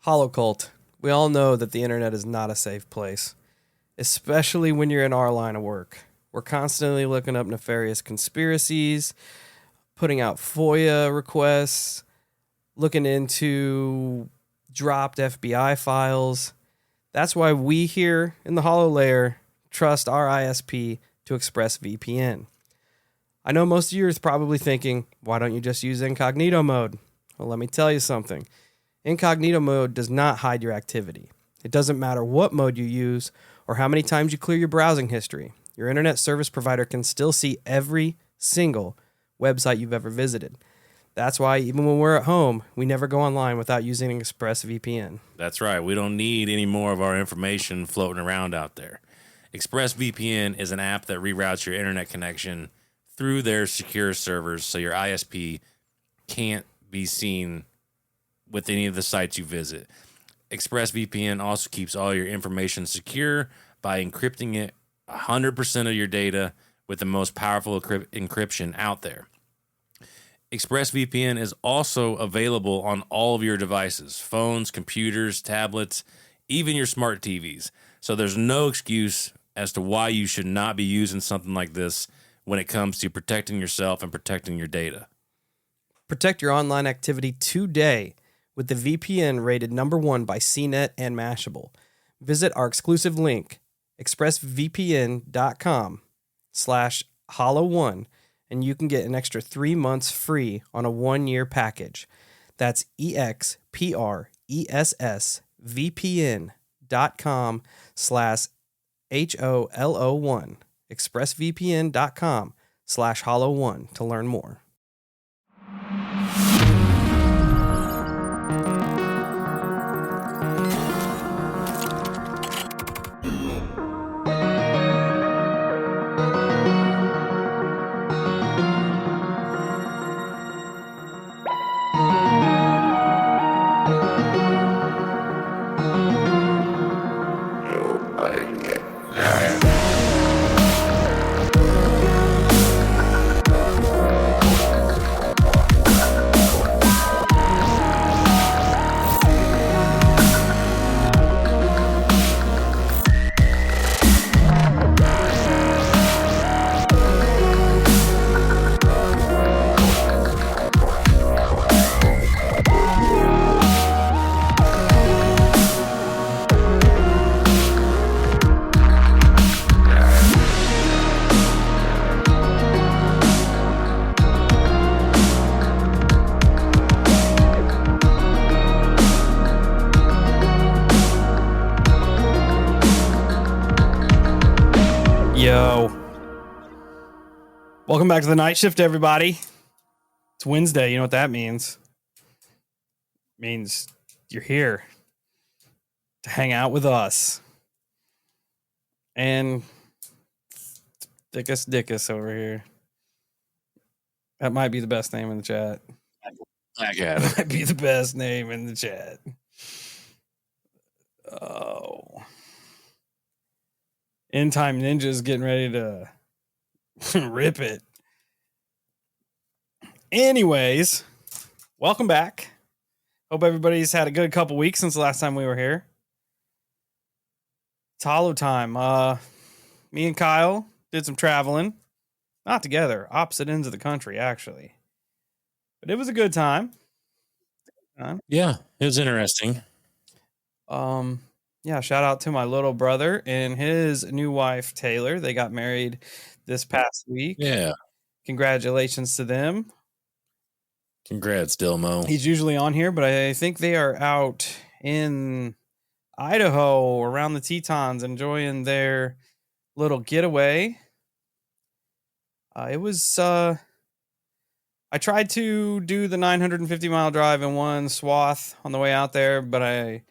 Holocult. We all know that the internet is not a safe place, especially when you're in our line of work. We're constantly looking up nefarious conspiracies, putting out FOIA requests, looking into dropped FBI files. That's why we here in the Holo Layer trust our ISP to ExpressVPN. I know most of you are probably thinking, why don't you just use incognito mode? Well, let me tell you something. Incognito mode does not hide your activity. It doesn't matter what mode you use or how many times you clear your browsing history. Your internet service provider can still see every single website you've ever visited. That's why even when we're at home, we never go online without using ExpressVPN. That's right. We don't need any more of our information floating around out there. ExpressVPN is an app that reroutes your internet connection through their secure servers so your ISP can't be seen with any of the sites you visit. ExpressVPN also keeps all your information secure by encrypting it 100% of your data with the most powerful encryption out there. ExpressVPN is also available on all of your devices, phones, computers, tablets, even your smart TVs. So there's no excuse as to why you should not be using something like this when it comes to protecting yourself and protecting your data. Protect your online activity today with the VPN rated #1 by CNET and Mashable. Visit our exclusive link, expressvpn.com/hollow1, and you can get an extra 3 months free on a 1-year package. That's expressvpn.com/HOLO1. expressvpn.com/hollow1 to learn more. Yo. Welcome back to the night shift, everybody. It's Wednesday. You know what that means? It means you're here to hang out with us. And Dickus over here. That might be the best name in the chat. I got it. Might be the best name in the chat. Oh. End Time Ninja's getting ready to rip it. Anyways, welcome back. Hope everybody's had a good couple weeks since the last time we were here. It's Holo time. Me and Kyle did some traveling. Not together, opposite ends of the country, actually. But it was a good time. Yeah, it was interesting. Yeah, shout out to my little brother and his new wife, Taylor. They got married this past week. Yeah. Congratulations to them. Congrats, Dilmo. He's usually on here, but I think they are out in Idaho around the Tetons enjoying their little getaway. It was, I tried to do the 950-mile drive in one swath on the way out there, but I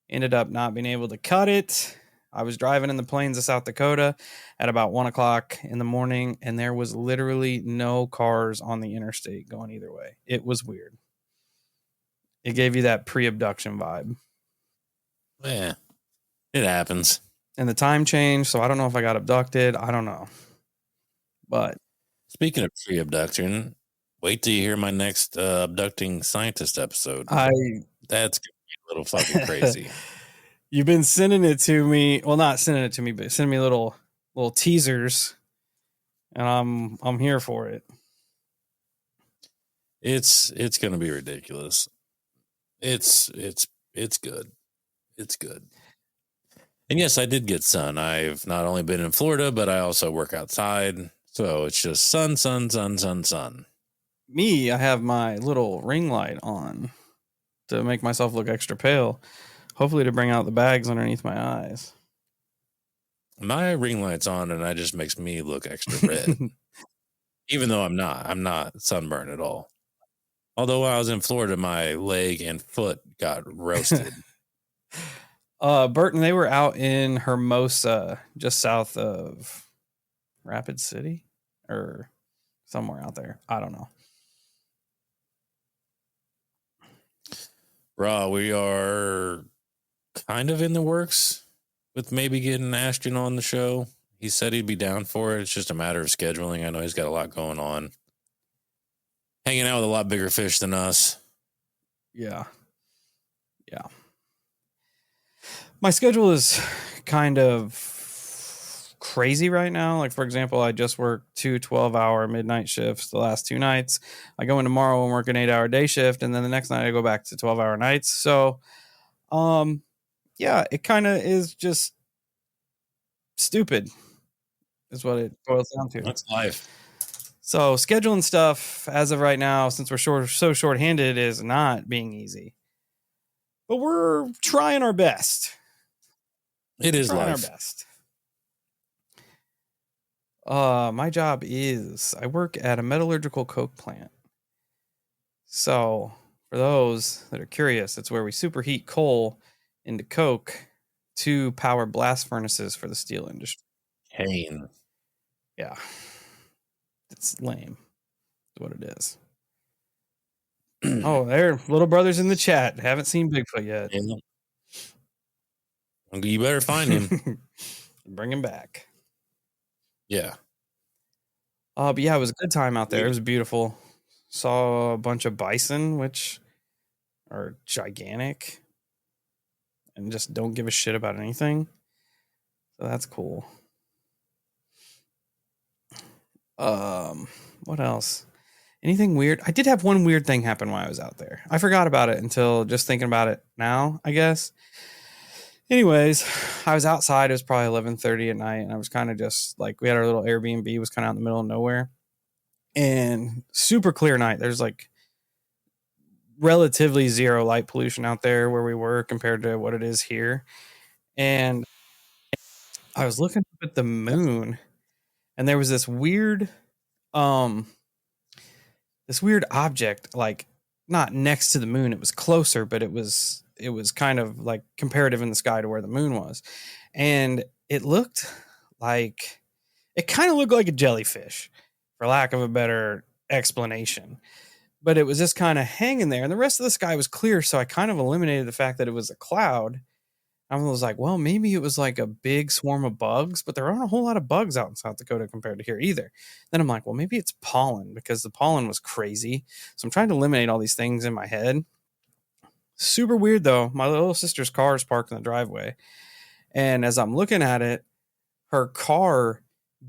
ended up not being able to cut it. I was driving in the plains of South Dakota at about 1 o'clock in the morning, and there was literally no cars on the interstate going either way. It was weird. It gave you that pre-abduction vibe. Yeah, it happens. And the time changed, so I don't know if I got abducted. I don't know. But speaking of pre-abduction, wait till you hear my next abducting scientist episode. That's going to little fucking crazy. You've been sending it to me. Well, not sending it to me, but sending me little teasers, and I'm here for it. It's gonna be ridiculous. It's good. It's good. And yes, I did get sun. I've not only been in Florida, but I also work outside. So it's just sun, sun, sun, sun, sun. Me, I have my little ring light on to make myself look extra pale. Hopefully to bring out the bags underneath my eyes. My ring light's on and that just makes me look extra red. Even though I'm not sunburned at all. Although while I was in Florida, my leg and foot got roasted. Burton, they were out in Hermosa, just south of Rapid City or somewhere out there. I don't know. Bro, we are kind of in the works with maybe getting Ashton on the show. He said he'd be down for it. It's just a matter of scheduling. I know he's got a lot going on. Hanging out with a lot bigger fish than us. Yeah. My schedule is kind of crazy right now. Like, for example, I just worked 2 12-hour midnight shifts the last 2 nights. I go in tomorrow and work an 8-hour day shift, and then the next night I go back to 12-hour nights. So, yeah, it kind of is just stupid is what it boils down to. That's life. So scheduling stuff as of right now, since we're so short-handed, is not being easy. But we're trying our best. It is trying life. Our best. My job is I work at a metallurgical coke plant. So for those that are curious, it's where we superheat coal into coke to power blast furnaces for the steel industry. Pain. Yeah. It's lame. That's what it is. Oh, there, little brothers in the chat. Haven't seen Bigfoot yet. Yeah. You better find him. Bring him back. Yeah. But yeah, it was a good time out there. It was beautiful. Saw a bunch of bison, which are gigantic and just don't give a shit about anything. So that's cool. What else? Anything weird? I did have one weird thing happen while I was out there. I forgot about it until just thinking about it now, I guess. Anyways, I was outside. It was probably 11:30 at night, and I was kind of just like, we had our little Airbnb. It was kind of out in the middle of nowhere, and super clear night. There's like relatively zero light pollution out there where we were compared to what it is here. And I was looking up at the moon, and there was this weird object, like not next to the moon. It was closer, but it was kind of like comparative in the sky to where the moon was. And it kind of looked like a jellyfish, for lack of a better explanation. But it was just kind of hanging there, and the rest of the sky was clear. So I kind of eliminated the fact that it was a cloud. I was like, well, maybe it was like a big swarm of bugs, but there aren't a whole lot of bugs out in South Dakota compared to here either. Then I'm like, well, maybe it's pollen, because the pollen was crazy. So I'm trying to eliminate all these things in my head. Super weird, though. My little sister's car is parked in the driveway. And as I'm looking at it, her car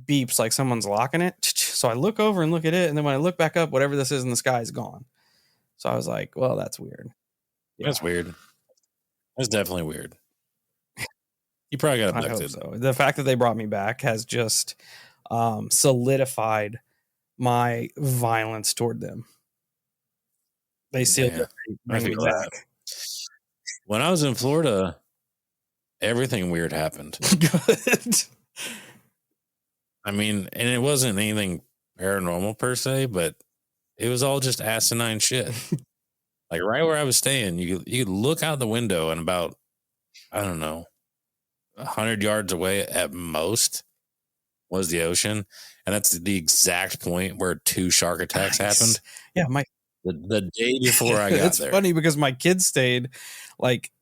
beeps like someone's locking it. So I look over and look at it. And then when I look back up, whatever this is in the sky is gone. So I was like, well, that's weird. Yeah. That's weird. That's definitely weird. You probably got abducted. I hope so. The fact that they brought me back has just solidified my violence toward them. They sealed it. Bring me back. When I was in Florida, everything weird happened. Good. I mean, and it wasn't anything paranormal per se, but it was all just asinine shit. Like right where I was staying, you could look out the window and about, I don't know, 100 yards away at most was the ocean. And that's the exact point where 2 shark attacks happened. Yeah, the day before I got there. It's funny because my kids stayed like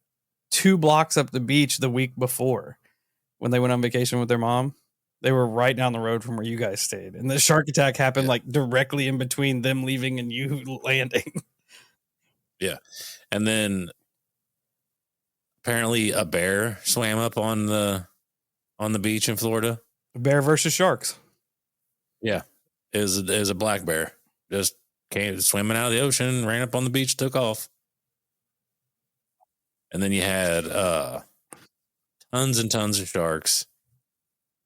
2 blocks up the beach the week before when they went on vacation with their mom. They were right down the road from where you guys stayed. And the shark attack happened like directly in between them leaving and you landing. Yeah. And then apparently a bear swam up on the beach in Florida. Bear versus sharks. Yeah, is a black bear just came swimming out of the ocean, ran up on the beach, took off. And then you had tons and tons of sharks.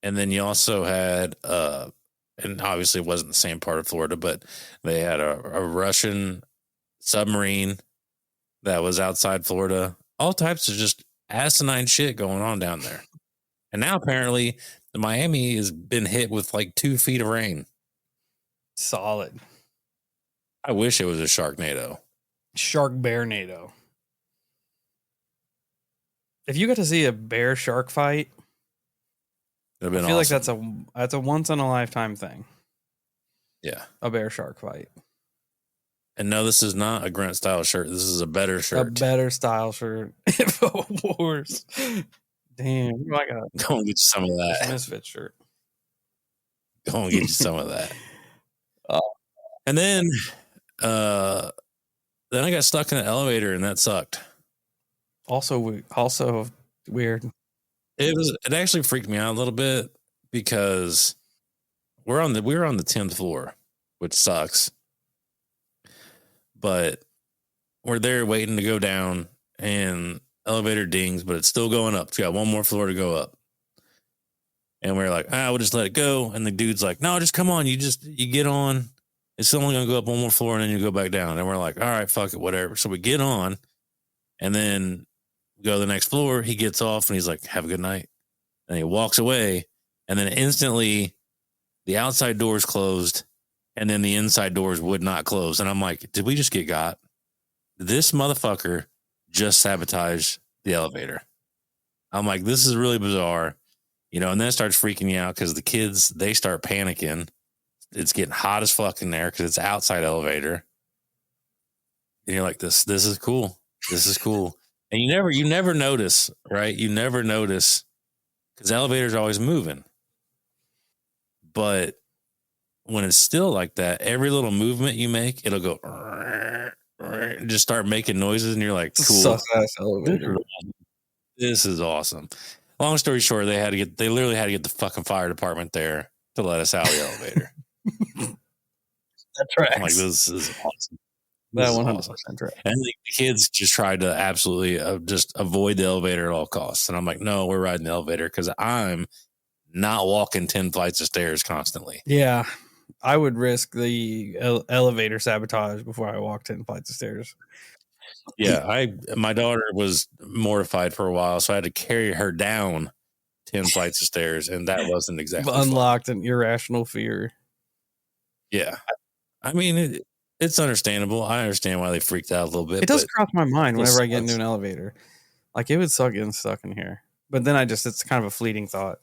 And then you also had and obviously it wasn't the same part of Florida, but they had a Russian submarine that was outside Florida. All types of just asinine shit going on down there. And now apparently the Miami has been hit with like 2 feet of rain. Solid. I wish it was a Sharknado. Shark Bearnado. If you got to see a bear shark fight, I feel awesome. like that's a once in a lifetime thing. Yeah. A bear shark fight. And no, this is not a grunt style shirt. This is a better shirt. A better style shirt. Wars. Damn. I got go and get you some of that. Misfit shirt. Go and get you some of that. And then I got stuck in an elevator and that sucked. Also weird. It actually freaked me out a little bit because we were on the 10th floor, which sucks. But we're there waiting to go down and elevator dings, but it's still going up. It's got one more floor to go up. And we're like, we'll just let it go. And the dude's like, no, just come on. You get on. It's only going to go up one more floor and then you go back down. And we're like, all right, fuck it, whatever. So we get on and then go to the next floor. He gets off and he's like, have a good night. And he walks away. And then instantly the outside doors closed and then the inside doors would not close. And I'm like, did we just get got? This motherfucker just sabotaged the elevator. I'm like, this is really bizarre. And then it starts freaking you out because the kids, they start panicking. It's getting hot as fuck in there because it's outside elevator. And you're like, this is cool. This is cool. And you never notice, right? You never notice because the elevator's always moving. But when it's still like that, every little movement you make, it'll go just start making noises, and you're like, cool. Sus-ass elevator. This is awesome. Long story short, they literally had to get the fucking fire department there to let us out of the elevator. That tracks. I'm like, this is awesome. That 100% tracks. And the kids just tried to absolutely just avoid the elevator at all costs. And I'm like, no, we're riding the elevator because I'm not walking 10 flights of stairs constantly. Yeah. I would risk the elevator sabotage before I walk 10 flights of stairs. Yeah, my daughter was mortified for a while, so I had to carry her down 10 flights of stairs, and that wasn't exactly unlocked fun. An irrational fear. Yeah. I mean, it's understandable. I understand why they freaked out a little bit. It does cross my mind whenever I get into an elevator. Like, it would suck getting stuck in here. But then it's kind of a fleeting thought.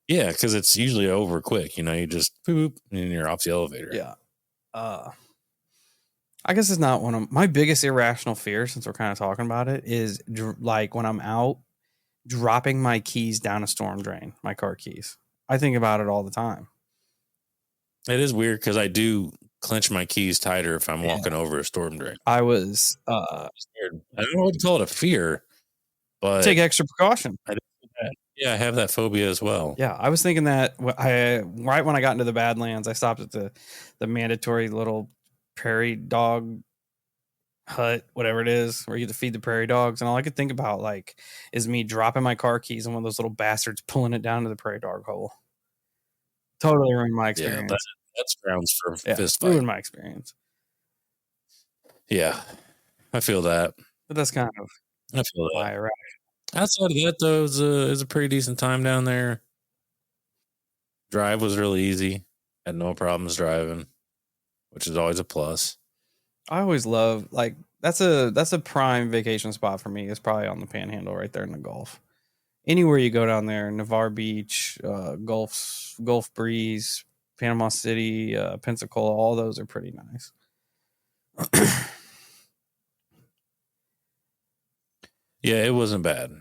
Yeah, because it's usually over quick. You just boop, and you're off the elevator. Yeah. I guess it's not one of my biggest irrational fears, since we're kind of talking about it, is like when I'm out dropping my keys down a storm drain, my car keys. I think about it all the time. It is weird because I do clench my keys tighter if I'm walking over a storm drain. I was I don't know what to call it, a fear, but take extra precaution. I have that phobia as well. Yeah, I was thinking that right when I got into the Badlands, I stopped at the mandatory little prairie dog hut, whatever it is, where you get to feed the prairie dogs. And all I could think about is me dropping my car keys and one of those little bastards pulling it down to the prairie dog hole. Totally ruined my experience. Yeah, that's grounds for fist fight. Ruined my experience. Yeah, I feel that. But that's kind of why I ride. Outside of that, though, it was a pretty decent time down there. Drive was really easy. Had no problems driving, which is always a plus. I always love that's a prime vacation spot for me. It's probably on the Panhandle right there in the Gulf. Anywhere you go down there, Navarre Beach, Gulf Breeze, Panama City, Pensacola, all those are pretty nice. Yeah, it wasn't bad.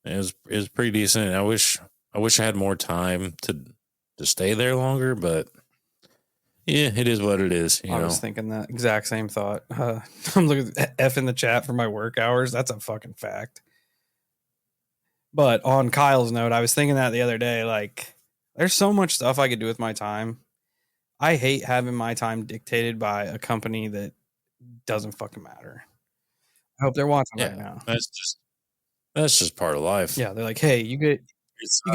It was pretty decent. I wish I had more time to stay there longer, but Yeah, it is what it is. I was thinking that exact same thought. I'm looking at F in the chat for my work hours. That's a fucking fact. But on Kyle's note, I was thinking that the other day. Like, there's so much stuff I could do with my time. I hate having my time dictated by a company that doesn't fucking matter. I hope they're watching right now. That's just part of life. Yeah, they're like, hey, you get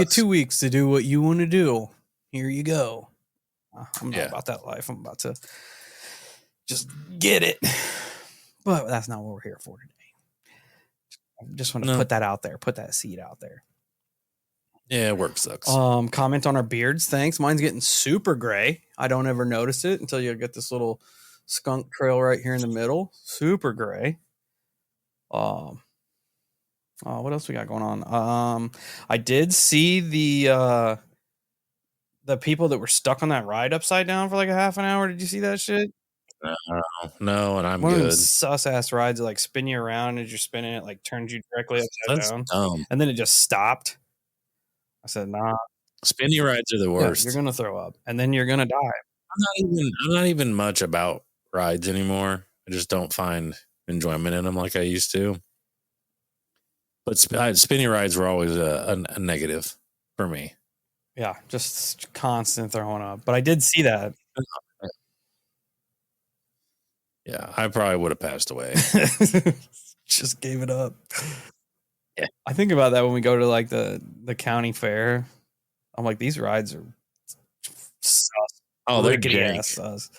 2 weeks to do what you want to do. Here you go. I'm not about that life. I'm about to just get it. But that's not what we're here for today. I just want to put that out there. Put that seed out there. Yeah, work sucks. Comment on our beards. Thanks. Mine's getting super gray. I don't ever notice it until you get this little skunk trail right here in the middle. Super gray. What else we got going on? I did see the people that were stuck on that ride upside down for like a half an hour. Did you see that shit? No, and I'm One good. Of those sus ass rides that like spin you around as you're spinning it, like turns you directly upside down. Dumb. And then it just stopped. I said, nah. Spinny rides are the worst. Yeah, you're gonna throw up, and then you're gonna die. I'm not even much about rides anymore. I just don't find enjoyment in them like I used to. But spinny rides were always a negative for me. Yeah, just constant throwing up. But I did see that. Yeah, I probably would have passed away. Just gave it up. Yeah. I think about that when we go to like the county fair. I'm like, these rides are sus. Oh, they're jank.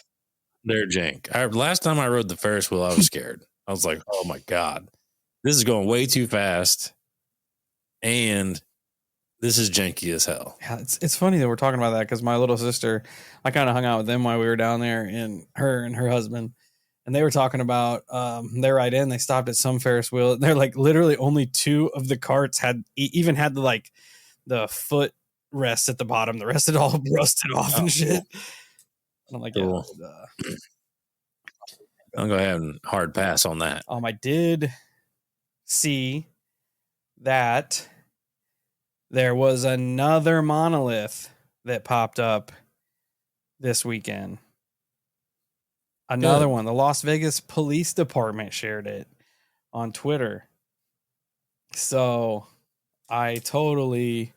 They're jank. Last time I rode the Ferris wheel, I was scared. I was like, oh my God, this is going way too fast. And this is janky as hell. Yeah, it's funny that we're talking about that because my little sister, I kind of hung out with them while we were down there, and her husband, and they were talking about their ride in. They stopped at some Ferris wheel. They're like literally only 2 of the carts had the foot rest at the bottom. The rest had all rusted off and shit. And I'm like, cool. Yeah. I'll go ahead and hard pass on that. I did see that there was another monolith that popped up this weekend. Another one. The Las Vegas Police Department shared it on Twitter. So I totally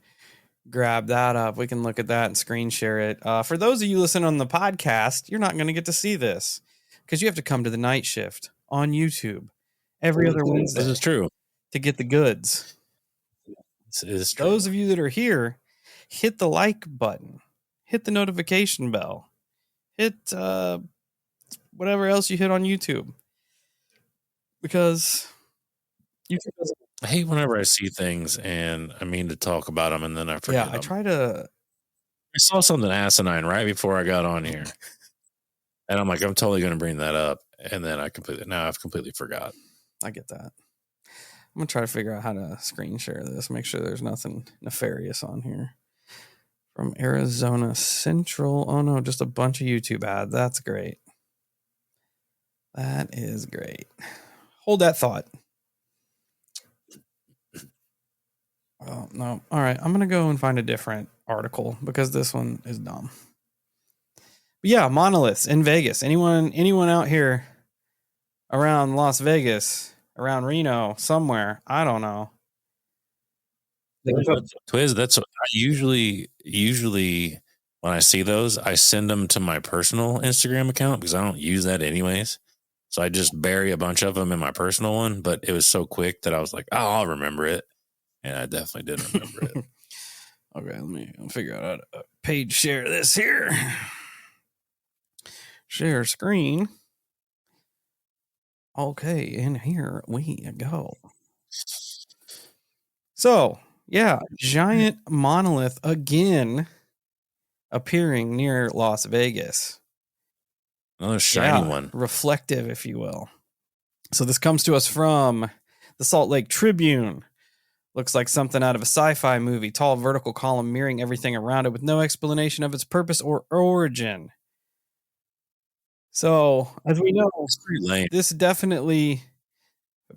grabbed that up. We can look at that and screen share it. For those of you listening on the podcast, you're not going to get to see this because you have to come to the night shift on YouTube every other Wednesday. This is true. To get the goods. Those of you that are here, hit the like button, hit the notification bell, hit whatever else you hit on YouTube, because YouTube doesn't. I hate whenever I see things and I mean to talk about them and then I forget. Yeah, I saw something asinine right before I got on here, and I'm like, I'm totally going to bring that up, and then I've completely forgot. I get that. I'm going to try to figure out how to screen share this. Make sure there's nothing nefarious on here. From Arizona Central. Oh, no, just a bunch of YouTube ads. That's great. That is great. Hold that thought. Oh, no. All right. I'm going to go and find a different article because this one is dumb. But yeah, monoliths in Vegas. Anyone out here around Las Vegas, around Reno, somewhere? I don't know. Twiz, that's usually when I see those, I send them to my personal Instagram account because I don't use that anyways. So I just bury a bunch of them in my personal one, but it was so quick that I was like, oh, I'll remember it. And I definitely didn't remember it. Okay, I'll figure out how to page share this here. Share screen. Okay, and here we go. So, yeah, giant monolith again appearing near Las Vegas. Another shiny one. Reflective, if you will. So this comes to us from the Salt Lake Tribune. Looks like something out of a sci-fi movie. Tall vertical column mirroring everything around it with no explanation of its purpose or origin. So, as we know, this definitely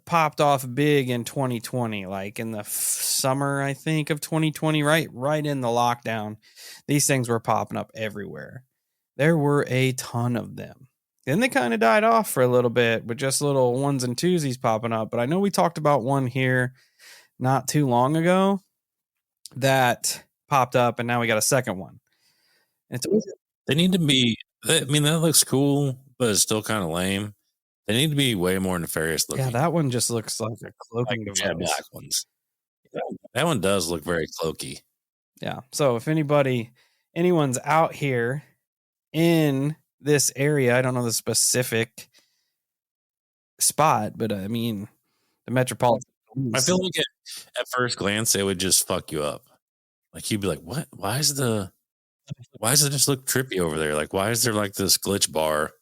popped off big in 2020, like in the summer, I think, of 2020, right in the lockdown. These things were popping up everywhere. there were a ton of them. Then they kind of died off for a little bit with just little ones and twosies popping up. But I know we talked about one here not too long ago that popped up, and now we got a second one. It's They need to be, I mean, that looks cool, but it's still kind of lame. They need to be way more nefarious looking. Yeah, that one just looks like a cloaking device. Jet black ones. That one does look very cloaky. Yeah. So if anyone's out here in this area, I don't know the specific spot, but I mean the metropolitan. I feel like at first glance it would just fuck you up. Like you'd be like, "What? Why does it just look trippy over there? Like, why is there like this glitch bar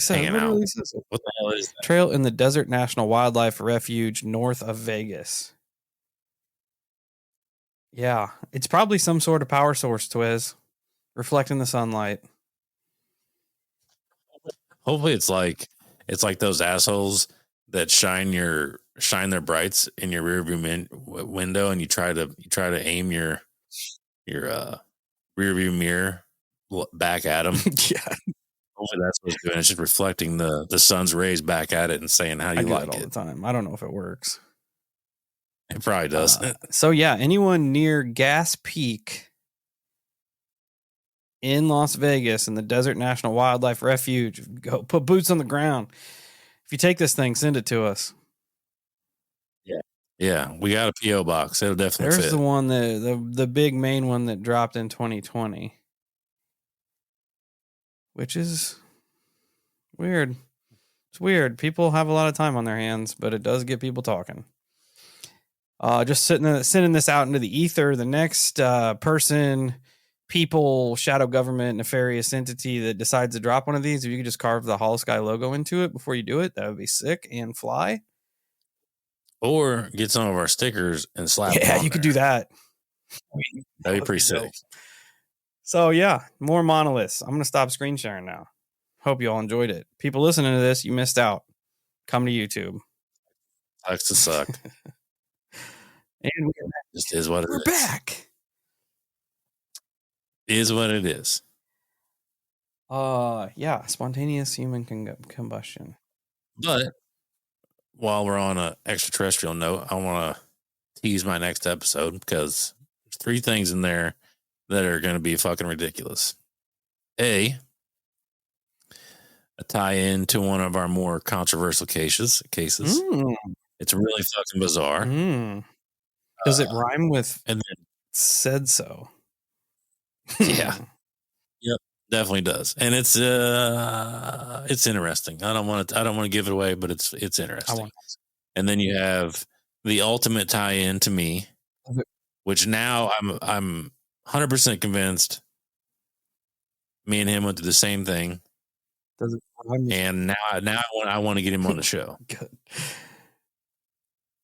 hanging out? What the hell is that? Trail in the Desert National Wildlife Refuge north of Vegas. Yeah, it's probably some sort of power source, Twiz, reflecting the sunlight. Hopefully it's like those assholes that shine their brights in your rearview window, and you try to aim your rearview mirror back at them. Yeah. Hopefully that's what it's doing. It's just reflecting the sun's rays back at it and saying how you like it all the time. I don't know if it works. It probably does. So yeah, anyone near Gas Peak in Las Vegas in the Desert National Wildlife Refuge, go put boots on the ground. If you take this thing, send it to us. Yeah, we got a PO box. It'll definitely fit. There's the one the big main one that dropped in 2020, which is weird. It's weird. People have a lot of time on their hands, but it does get people talking. Just sending this out into the ether. The next person, people, shadow government, nefarious entity that decides to drop one of these, if you could just carve the Holosky logo into it before you do it, that would be sick and fly. Or get some of our stickers and slap them on you could do that. That'd be pretty sick. So yeah, more monoliths. I'm going to stop screen sharing now. Hope you all enjoyed it. People listening to this, you missed out. Come to YouTube. Sucks to suck. And just is what it is. We're back. Is what it is. Yeah, spontaneous human combustion. But while we're on an extraterrestrial note, I want to tease my next episode because there's 3 things in there that are going to be fucking ridiculous. A tie-in to one of our more controversial cases. It's really fucking bizarre. Does it rhyme with and then said so? Yeah. Yep, definitely does. And it's interesting. I don't want to give it away, but it's interesting. And then you have the ultimate tie-in to me, which now I'm 100% convinced me and him went through the same thing. Does it rhyme? And now I want to get him on the show. Good.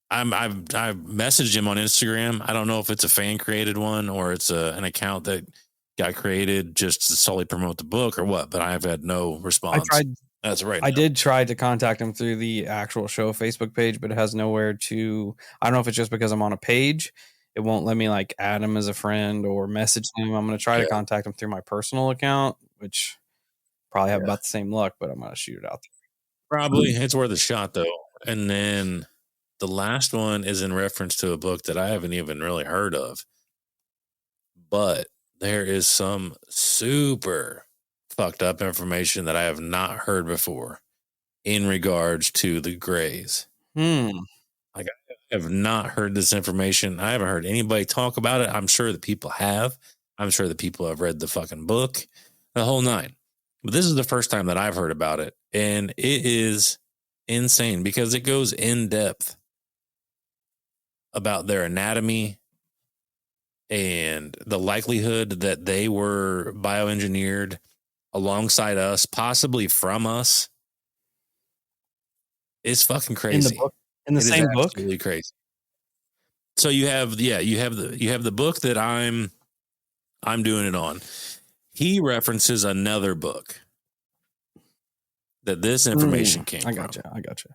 I've messaged him on Instagram. I don't know if it's a fan created one or it's an account that got created just to solely promote the book or what, but I've had no response. I did try to contact him through the actual show Facebook page, but it has nowhere to. I don't know if it's just because I'm on a page. It won't let me like add him as a friend or message him. I'm going to try to contact him through my personal account, which probably have about the same luck, but I'm going to shoot it out there. Probably. It's worth a shot though. And then the last one is in reference to a book that I haven't even really heard of, but there is some super fucked up information that I have not heard before in regards to the Greys. Like I have not heard this information. I haven't heard anybody talk about it. I'm sure that people have. I'm sure that people have read the fucking book, the whole 9. But this is the first time that I've heard about it. And it is insane because it goes in depth about their anatomy and the likelihood that they were bioengineered alongside us, possibly from us. It's fucking crazy. In the same book? Absolutely crazy. So you have the book that I'm doing it on. He references another book that this information came from. I gotcha.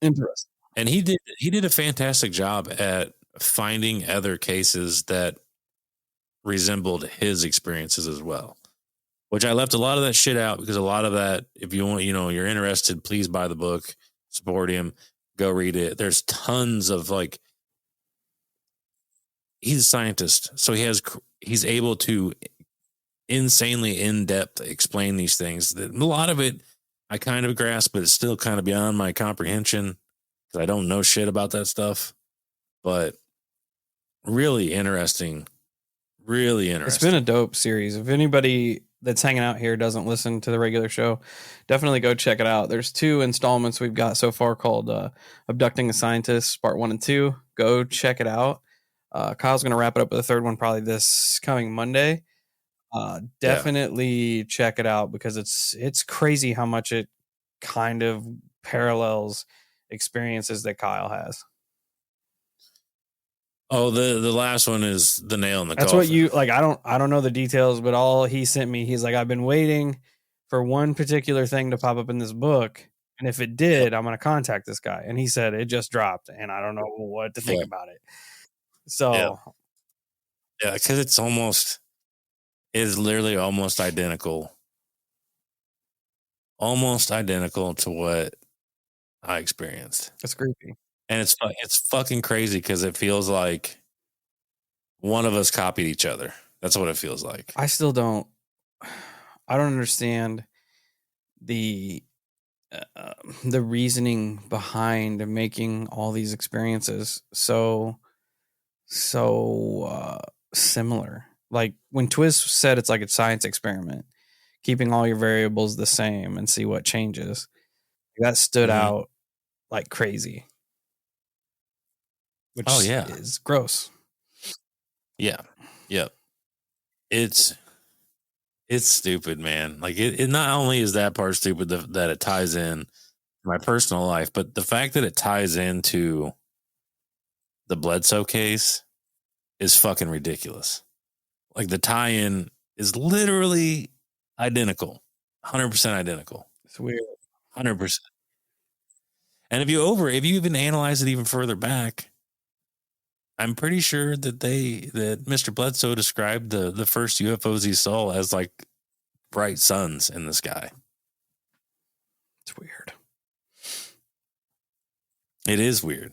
Interesting. And he did a fantastic job at finding other cases that resembled his experiences as well. Which I left a lot of that shit out because a lot of that, if you want, you're interested, please buy the book, support him, go read it. There's tons of he's a scientist, so he's able to insanely in depth explain these things. A lot of it I kind of grasp, but it's still kind of beyond my comprehension because I don't know shit about that stuff. But really interesting. Really interesting. It's been a dope series. If anybody that's hanging out here doesn't listen to the regular show, definitely go check it out. There's 2 installments we've got so far called Abducting a Scientist, Part 1 and 2. Go check it out. Kyle's going to wrap it up with the 3rd one probably this coming Monday. Definitely check it out because it's crazy how much it kind of parallels experiences that Kyle has. Oh, the last one is the nail in the That's coffin. what you like. I don't know the details, but all he sent me, he's like, I've been waiting for one particular thing to pop up in this book, and if it did, I'm going to contact this guy. And he said it just dropped, and I don't know what to think about it. So, yeah, because it's literally almost identical to what I experienced. It's creepy. And it's fucking crazy because it feels like one of us copied each other. That's what it feels like. I don't understand the reasoning behind making all these experiences so similar. Like when Twiz said it's like a science experiment, keeping all your variables the same and see what changes. That stood out like crazy. Which is gross. Yeah. Yep. It's stupid, man. Like it not only is that part stupid that it ties in my personal life, but the fact that it ties into the Bledsoe case is fucking ridiculous. Like the tie-in is literally identical. 100% identical. It's weird. 100%. And if you even analyze it even further back, I'm pretty sure that Mr. Bledsoe described the first UFOs he saw as like bright suns in the sky. It's weird. It is weird.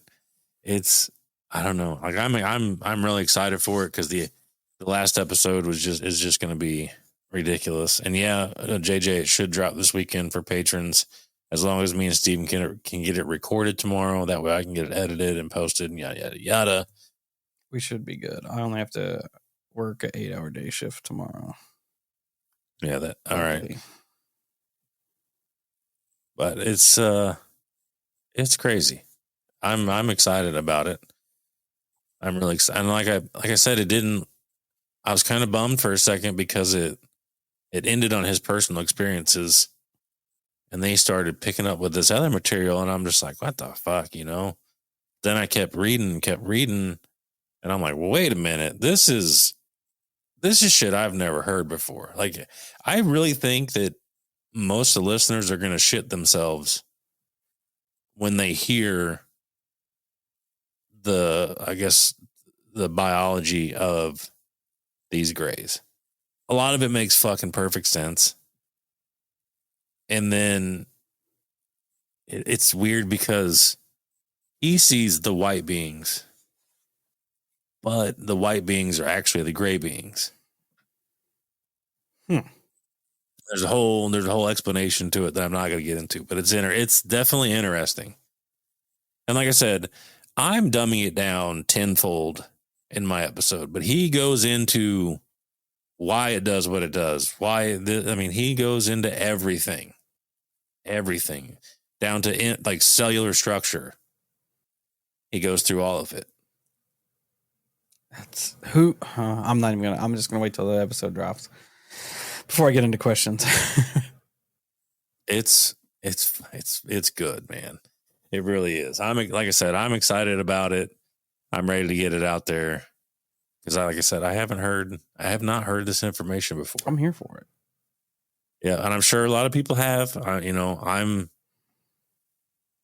I don't know. Like I'm really excited for it because the last episode is just going to be ridiculous. And yeah, JJ, it should drop this weekend for patrons. As long as me and Steven can get it recorded tomorrow, that way I can get it edited and posted and yada yada yada. We should be good. I only have to work an 8-hour day shift tomorrow. Yeah, all right. But it's crazy. I'm excited about it. I'm really excited. And like I said, I was kind of bummed for a second because it ended on his personal experiences. And they started picking up with this other material, and I'm just like, what the fuck, Then I kept reading, and I'm like, well, wait a minute, this is shit I've never heard before. Like, I really think that most of the listeners are going to shit themselves when they hear the biology of these grays. A lot of it makes fucking perfect sense. And then it's weird because he sees the white beings, but the white beings are actually the gray beings. There's a whole explanation to it that I'm not going to get into, but it's definitely interesting. And like I said, I'm dumbing it down tenfold in my episode, but he goes into why it does what it does. He goes into everything down to like cellular structure. He goes through all of it. That's I'm just going to wait till the episode drops before I get into questions. It's good, man. It really is. Like I said, I'm excited about it. I'm ready to get it out there. Because like I said, I have not heard this information before. I'm here for it. Yeah, and I'm sure a lot of people have. I don't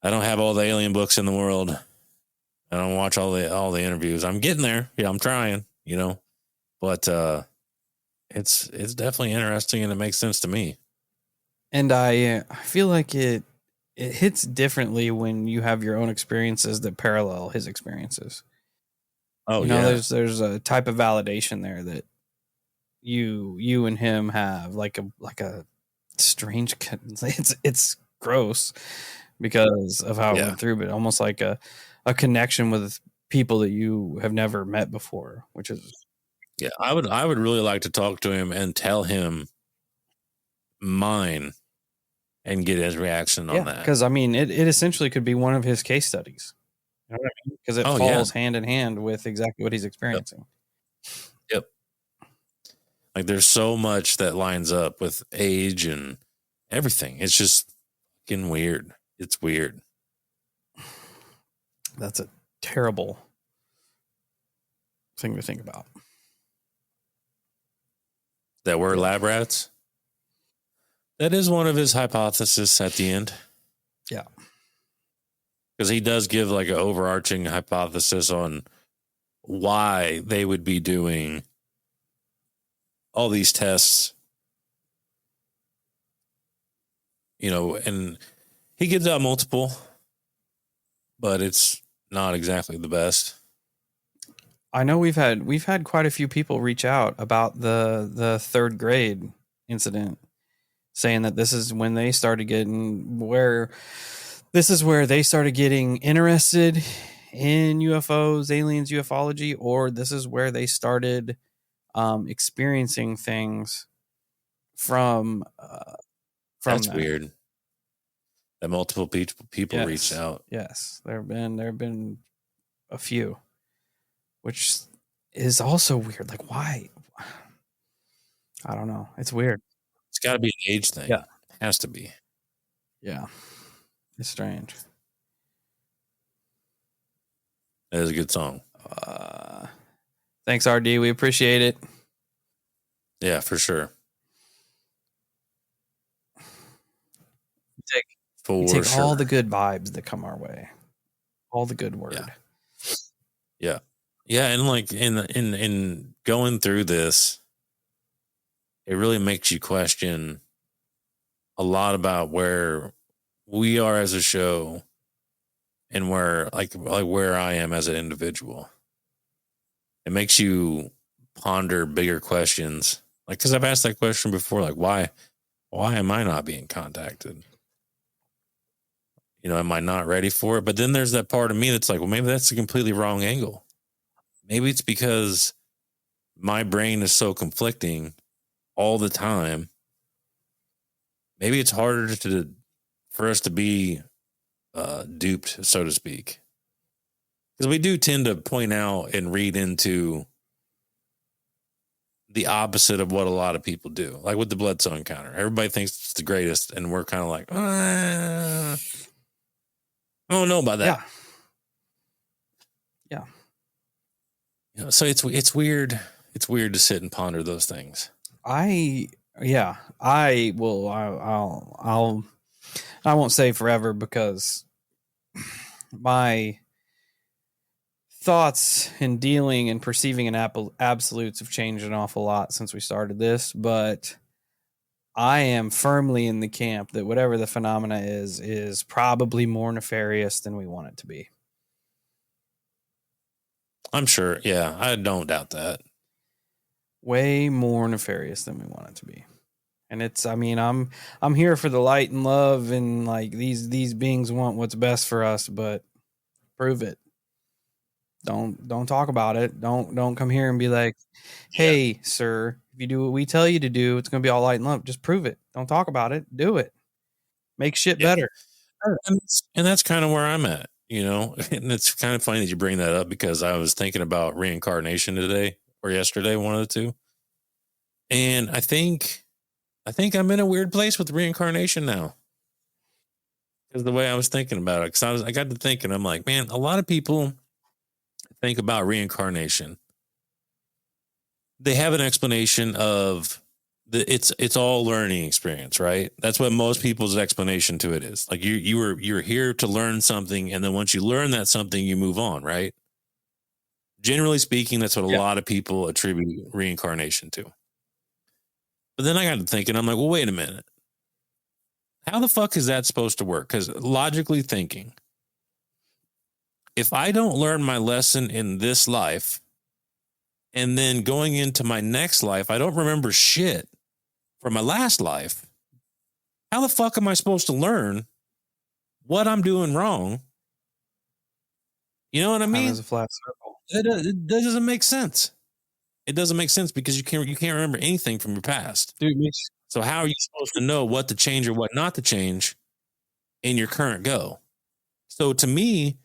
have all the alien books in the world. I don't watch all the interviews. I'm getting there. Yeah, I'm trying, But it's definitely interesting, and it makes sense to me. And I feel like it hits differently when you have your own experiences that parallel his experiences. Oh, You know, yeah. there's a type of validation there that you and him have, like a strange. It's gross because of how it Yeah. went through, but almost like a connection with people that you have never met before, which is Yeah. I would really like to talk to him and tell him mine and get his reaction on that. because I mean it essentially could be one of his case studies. You know what I mean? Because it Oh, yeah. falls hand in hand with exactly what he's Yep. experiencing. Yep. Like there's so much that lines up with age and everything. It's just fucking weird. It's weird. That's a terrible thing to think about. That we're Yeah. lab rats. That is one of his hypotheses at the end. Yeah. Because he does give like an overarching hypothesis on why they would be doing all these tests. You know, and he gives out multiple, but it's not exactly the best. I know we've had quite a few people reach out about the third grade incident, saying that this is when they started getting this is where they started getting interested in UFOs, aliens, ufology, or this is where they started experiencing things from That's that. weird. That multiple people reached out. Yes, there have been a few, which is also weird. Like, why? I don't know. It's weird. It's got to be an age thing. Yeah. It has to be. Yeah, it's strange. That is a good song. Thanks, RD. We appreciate it. Yeah, for sure. We take all the good vibes that come our way, all the good word. Yeah. Yeah, and like in going through this, it really makes you question a lot about where we are as a show and where like where I am as an individual. It makes you ponder bigger questions. Like, because I've asked that question before, like why am I not being contacted? You know, am I not ready for it? But then there's that part of me that's like, well, maybe that's a completely wrong angle. Maybe it's because my brain is so conflicting all the time. Maybe it's harder for us to be duped, so to speak. Because we do tend to point out and read into the opposite of what a lot of people do. Like with the Bledsoe encounter. Everybody thinks it's the greatest, and we're kind of like, I don't know about that. Yeah. You know, so it's weird. It's weird to sit and ponder those things. I won't say forever because my thoughts in dealing and perceiving in absolutes have changed an awful lot since we started this, but I am firmly in the camp that whatever the phenomena is probably more nefarious than we want it to be. I'm sure. Yeah, I don't doubt that. Way more nefarious than we want it to be. And it's, I mean, I'm here for the light and love, and like these beings want what's best for us, but prove it. Don't talk about it. Don't come here and be like, hey, sir, if you do what we tell you to do, it's gonna be all light and love. Just prove it. Don't talk about it. Do it. Make shit better. And that's kind of where I'm at, you know. And it's kind of funny that you bring that up because I was thinking about reincarnation today or yesterday, one of the two. And I think I'm in a weird place with reincarnation now. Because the way I was thinking about it, because I got to thinking, I'm like, man, a lot of people think about reincarnation. They have an explanation of it's all learning experience, right? That's what most people's explanation to it is. Like you're here to learn something, and then once you learn that something, you move on, right? Generally speaking, that's what a lot of people attribute reincarnation to. But then I got to thinking, I'm like, well, wait a minute. How the fuck is that supposed to work? Because logically thinking, if I don't learn my lesson in this life, and then going into my next life, I don't remember shit from my last life, how the fuck am I supposed to learn what I'm doing wrong? You know what I mean? Time is a flat circle. It doesn't make sense. It doesn't make sense because you can't remember anything from your past. Dude, So how are you supposed to know what to change or what not to change in your current go? So to me,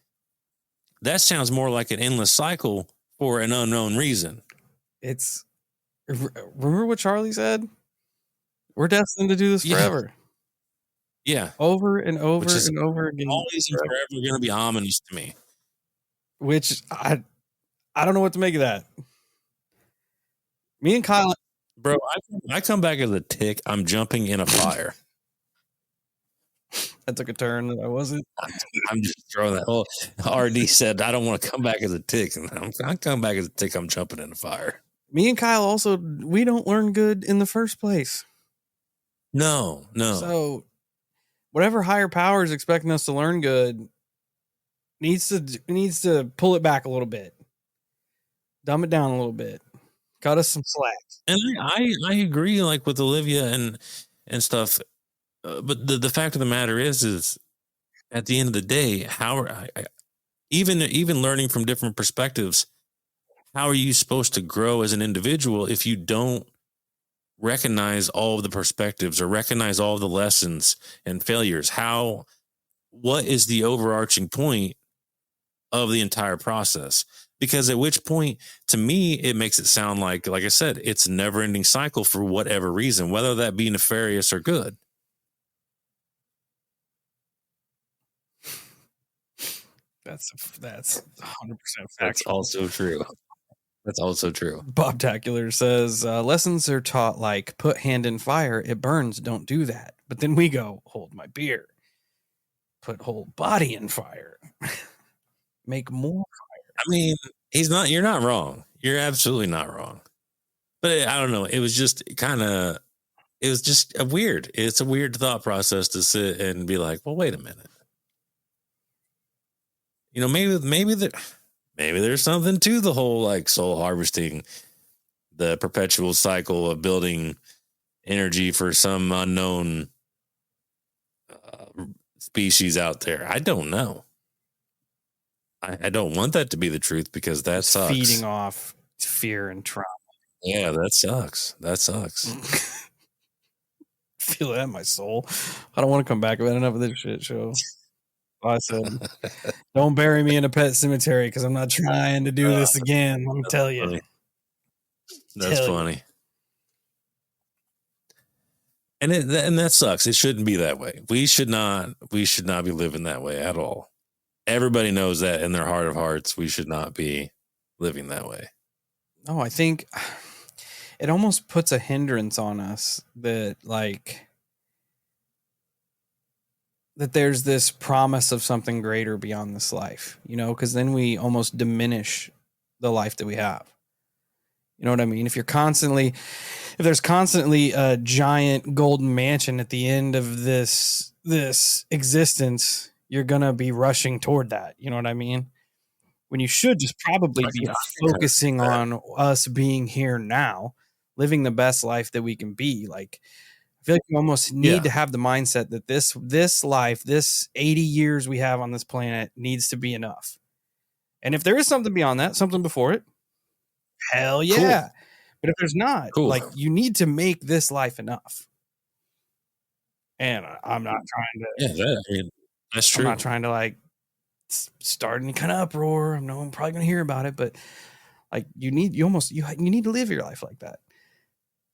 that sounds more like an endless cycle for an unknown reason. it's remember what Charlie said? We're destined to do this forever. Yeah. Over and over and over again. Always and forever going to be ominous to me. Which I don't know what to make of that. Me and Kyle, bro, I come back as a tick. I'm jumping in a fire. I took a turn that I wasn't. I'm just throwing that. Well, RD said I don't want to come back as a tick, and I come back as a tick. I'm jumping in the fire. Me and Kyle also, we don't learn good in the first place. No. So whatever higher power is expecting us to learn good needs to pull it back a little bit, dumb it down a little bit, cut us some slack. And I agree, like with Olivia and stuff. But the fact of the matter is at the end of the day, how even learning from different perspectives, how are you supposed to grow as an individual if you don't recognize all of the perspectives or recognize all of the lessons and failures? What is the overarching point of the entire process? Because at which point, to me, it makes it sound like I said, it's a never-ending cycle for whatever reason, whether that be nefarious or good. That's 100% fact. That's also true. That's also true. Bob Tacular says, lessons are taught like put hand in fire, it burns, don't do that. But then we go, hold my beer. Put whole body in fire. Make more fire. I mean, you're not wrong. You're absolutely not wrong. But I don't know. It was just it's a weird thought process to sit and be like, well, wait a minute. You know, maybe there's something to the whole like soul harvesting, the perpetual cycle of building energy for some unknown species out there. I don't know. I don't want that to be the truth because that sucks. Feeding off fear and trauma. Yeah, that sucks. Feel that in my soul. I don't want to come back. I've had enough of this shit show. I said, don't bury me in a pet cemetery because I'm not trying to do this again. Let me tell you. Funny. That's funny. And that sucks. It shouldn't be that way. We should not be living that way at all. Everybody knows that in their heart of hearts, we should not be living that way. No, I think it almost puts a hindrance on us that there's this promise of something greater beyond this life, because then we almost diminish the life that we have. You know what I mean? If there's constantly a giant golden mansion at the end of this existence, you're going to be rushing toward that. You know what I mean? When you should just probably be focusing on us being here now, living the best life that we can be. Like, I feel like you almost need to have the mindset that this life, this 80 years we have on this planet needs to be enough. And if there is something beyond that, something before it, hell yeah. Cool. But if there's not, you need to make this life enough. And I'm not trying to. That's true. I'm not trying to start any kind of uproar. I know I'm probably going to hear about it, but you need to live your life like that,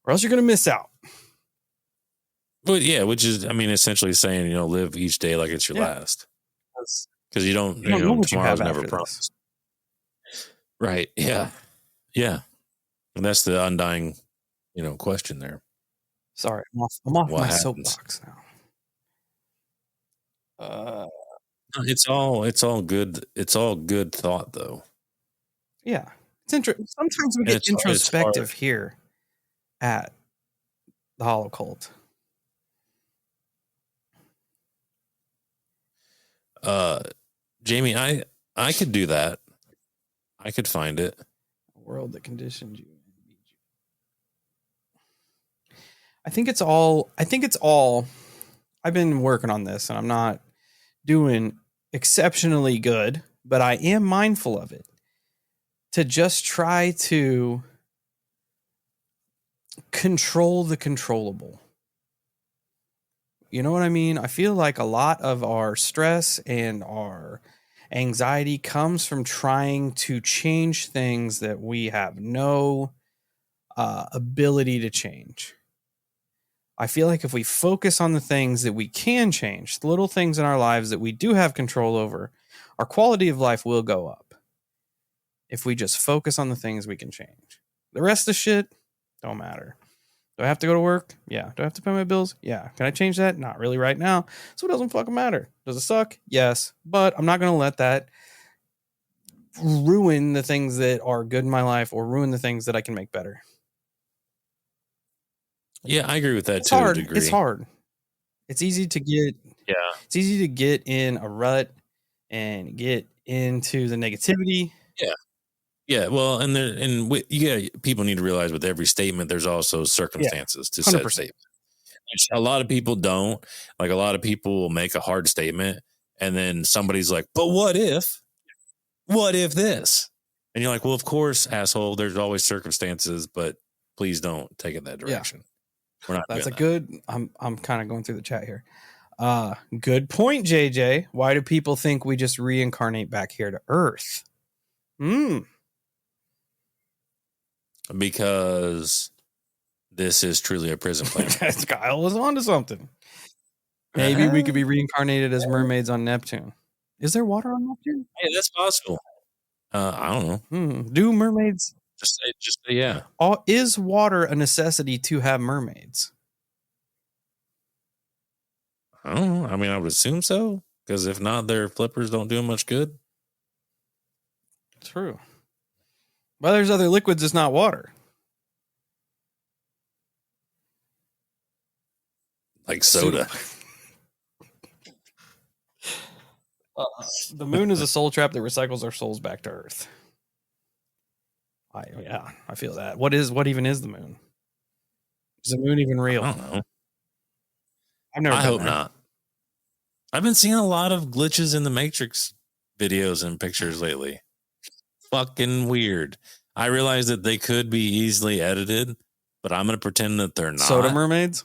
or else you're going to miss out. But yeah, which is, essentially saying, live each day like it's your last. Because you don't know what tomorrow's never promised. Right. Yeah. Yeah. And that's the undying, question there. Sorry, I'm off my soapbox now. It's all good. It's all good thought, though. Yeah. It's sometimes we And get it's introspective hard. here at the Holocult. Jamie, I could do that. I could find it. A world that conditioned you. I think it's all I've been working on this and I'm not doing exceptionally good, but I am mindful of it. To just try to control the controllable. You know what I mean? I feel like a lot of our stress and our anxiety comes from trying to change things that we have no ability to change. I feel like if we focus on the things that we can change, the little things in our lives that we do have control over, our quality of life will go up. If we just focus on the things we can change. The rest of the shit don't matter. Do I have to go to work? Yeah. Do I have to pay my bills? Yeah. Can I change that? Not really right now. So it doesn't fucking matter. Does it suck? Yes. But I'm not going to let that ruin the things that are good in my life or ruin the things that I can make better. Yeah, I agree with that It's to hard. a degree. It's hard. It's easy to get. Yeah. It's easy to get in a rut and get into the negativity. Yeah. Yeah. Well, people need to realize with every statement, there's also circumstances to said 100%. statement. A lot of people don't. Like a lot of people will make a hard statement and then somebody's like, but what if this? And you're like, well, of course, asshole, there's always circumstances, but please don't take it that direction. Yeah. We're not. That's a good. I'm kind of going through the chat here. Good point, JJ. Why do people think we just reincarnate back here to Earth? Because this is truly a prison planet. Kyle was onto something. Maybe we could be reincarnated as mermaids on Neptune. Is there water on Neptune? Yeah, that's possible. I don't know. Do mermaids? Just say yeah. Is water a necessity to have mermaids? I don't know. I mean, I would assume so. Because if not, their flippers don't do them much good. True. Well, there's other liquids that's not water. Like soda. The moon is a soul trap that recycles our souls back to Earth. I feel that. What even is the moon? Is the moon even real? I don't know. I hope not. I've been seeing a lot of glitches in the Matrix videos and pictures lately. Fucking weird. I realize that they could be easily edited, but I'm going to pretend that they're not. Soda mermaids?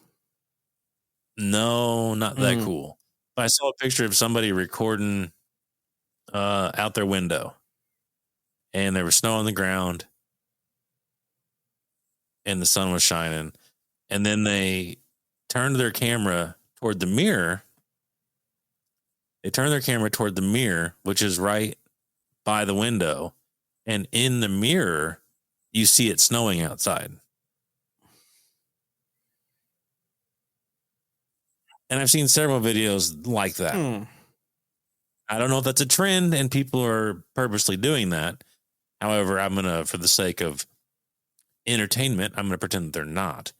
No, not that cool. But I saw a picture of somebody recording out their window, and there was snow on the ground, and the sun was shining, and then they turned their camera toward the mirror. They turned their camera toward the mirror, which is right by the window, and in the mirror, you see it snowing outside. And I've seen several videos like that. I don't know if that's a trend and people are purposely doing that. However, I'm going to, for the sake of entertainment, I'm going to pretend that they're not.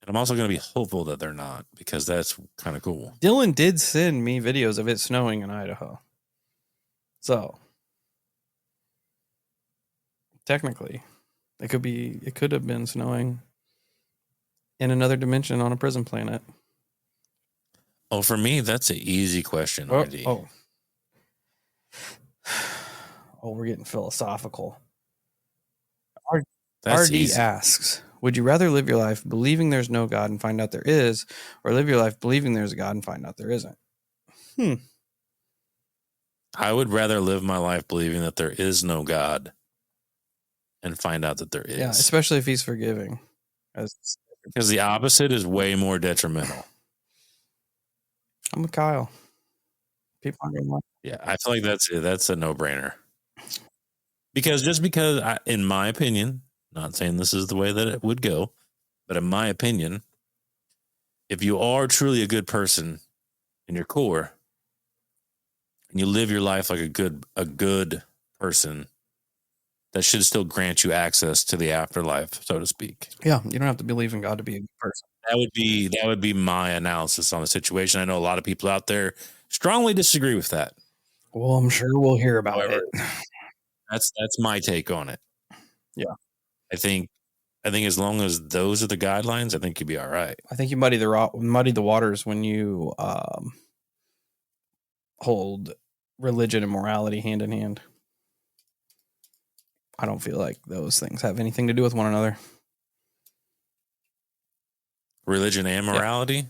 And I'm also going to be hopeful that they're not, because that's kind of cool. Dylan did send me videos of it snowing in Idaho. So, technically, it could have been snowing in another dimension on a prison planet. Oh, for me, that's an easy question, RD. Oh, we're getting philosophical. RD asks, would you rather live your life believing there's no God and find out there is, or live your life believing there's a God and find out there isn't? I would rather live my life believing that there is no God and find out that there is. Yeah, especially if he's forgiving. Because the opposite is way more detrimental. I'm with Kyle. People aren't gonna like. Yeah, I feel like that's a no-brainer. Because in my opinion, not saying this is the way that it would go, but in my opinion, if you are truly a good person in your core and you live your life like a good person, that should still grant you access to the afterlife, so to speak. Yeah, you don't have to believe in God to be a good person. That would be my analysis on the situation. I know a lot of people out there strongly disagree with that. Well, I'm sure we'll hear about However, it. That's my take on it. Yeah. I think as long as those are the guidelines, I think you'd be all right. I think you muddy the waters when you hold religion and morality hand in hand. I don't feel like those things have anything to do with one another. Religion and morality? Yeah.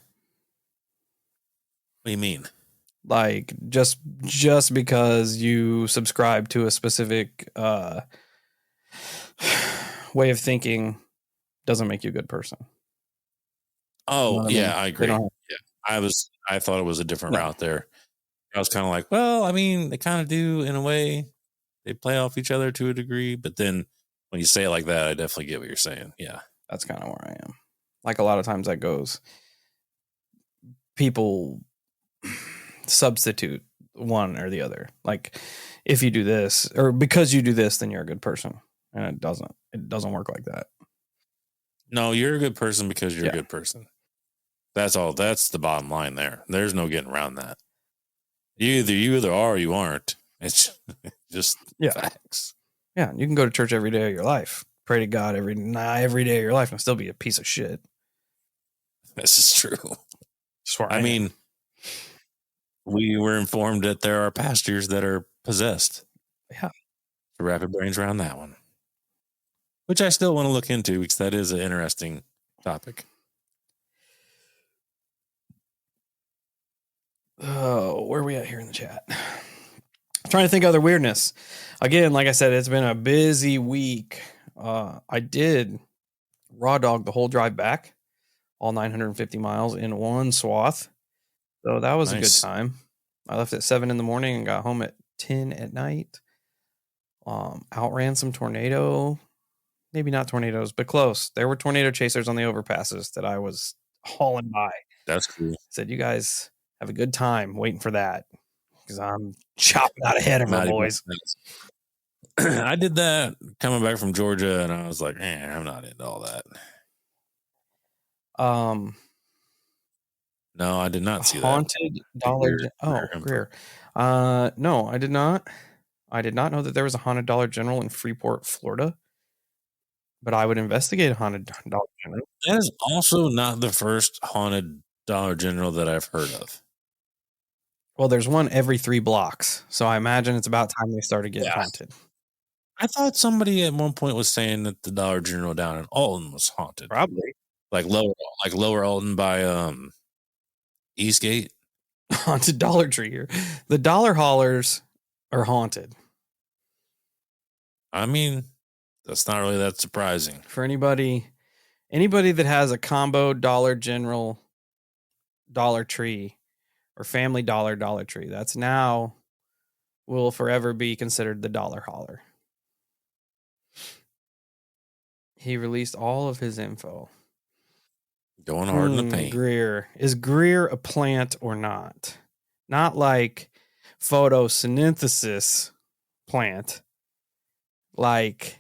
What do you mean? Like just because you subscribe to a specific way of thinking doesn't make you a good person. Oh, you know yeah, I mean? I agree. Yeah. I thought it was a different route there. I was kind of like, well, I mean, they kind of do in a way. They play off each other to a degree, but then when you say it like that, I definitely get what you're saying. Yeah. That's kind of where I am. Like a lot of times that goes, people substitute one or the other. Like if you do this or because you do this, then you're a good person. And it doesn't work like that. No, you're a good person because you're a good person. That's all. That's the bottom line there. There's no getting around that. You either are or you aren't. It's just facts. Yeah, you can go to church every day of your life, pray to God every day of your life, and still be a piece of shit. This is true. I mean, we were informed that there are pastors that are possessed. Yeah. To wrap your brains around that one. Which I still want to look into because that is an interesting topic. Oh, where are we at here in the chat? I'm trying to think of other weirdness. Again, like I said, it's been a busy week. I did raw dog the whole drive back, all 950 miles in one swath. So that was a good time. I left at 7 a.m. and got home at 10 p.m. Outran some tornado. Maybe not tornadoes, but close. There were tornado chasers on the overpasses that I was hauling by. That's cool. Said, you guys have a good time waiting for that because I'm chopping out ahead of them, boys. I did that coming back from Georgia, and I was like, I'm not into all that. No, I did not see haunted that. Dollar. Greer. No, I did not. I did not know that there was a haunted Dollar General in Freeport, Florida. But I would investigate a haunted Dollar General. That is also not the first haunted Dollar General that I've heard of. Well, there's one every 3 blocks. So I imagine it's about time they started getting haunted. I thought somebody at one point was saying that the Dollar General down in Alton was haunted. Probably. Like lower Alton by Eastgate. Haunted Dollar Tree here. The dollar haulers are haunted. I mean, that's not really that surprising. For anybody that has a combo Dollar General, Dollar Tree, or Family Dollar, Dollar Tree, that's now will forever be considered the dollar hauler. He released all of his info. Going hard in the paint. Greer. Is Greer a plant or not? Not like photosynthesis plant. Like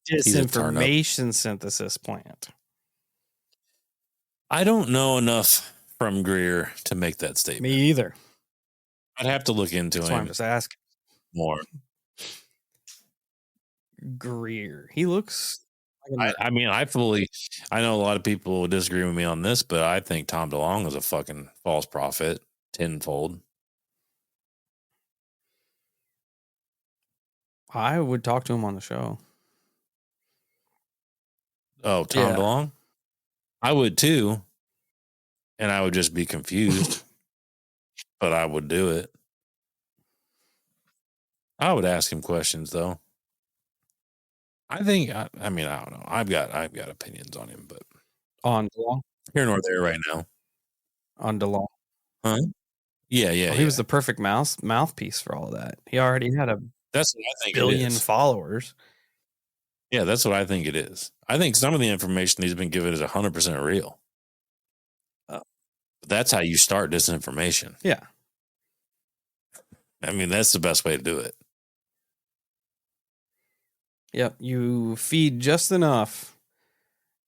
disinformation synthesis plant. I don't know enough from Greer to make that statement. Me either. I'd have to look into him. That's why I'm just asking. More. Greer. He looks... I mean, I know a lot of people will disagree with me on this, but I think Tom DeLonge is a fucking false prophet tenfold. I would talk to him on the show. Oh, Tom DeLonge? I would too. And I would just be confused. But I would do it. I would ask him questions though. I think I mean, I don't know. I've got opinions on him, but on DeLonge? Here nor there right now. On DeLonge. Huh? Yeah. He was the perfect mouthpiece for all of that. He already had that's what I think billion followers. Yeah, that's what I think it is. I think some of the information he's been given is 100% real. But that's how you start disinformation. Yeah. I mean, that's the best way to do it. Yep. You feed just enough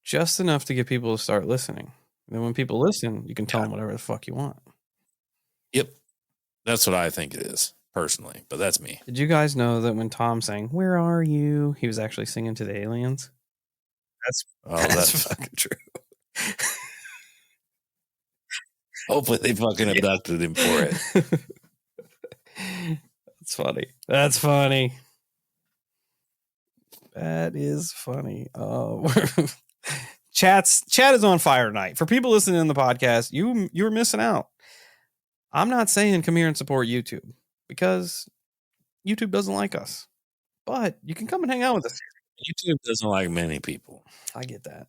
to get people to start listening. And then when people listen, you can tell them whatever the fuck you want. Yep. That's what I think it is, personally, but that's me. Did you guys know that when Tom sang "Where Are You," he was actually singing to the aliens? That's fucking true. Hopefully they fucking abducted him for it. That's funny. That's funny. That is funny. Chat is on fire tonight. For people listening in the podcast, you're missing out. I'm not saying come here and support YouTube because YouTube doesn't like us, but you can come and hang out with us. YouTube doesn't like many people. I get that.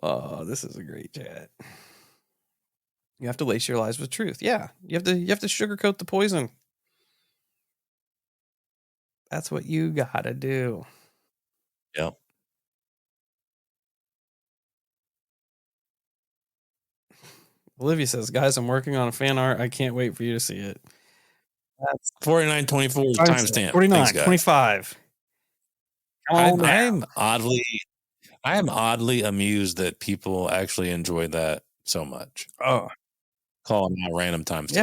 Oh, this is a great chat. You have to lace your lies with truth. Yeah, you have to sugarcoat the poison. That's what you gotta do. Yep. Olivia says, "Guys, I'm working on a fan art. I can't wait for you to see it." That's 4924 timestamp. 4925. I am oddly amused that people actually enjoy that so much. Oh, calling out random timestamps.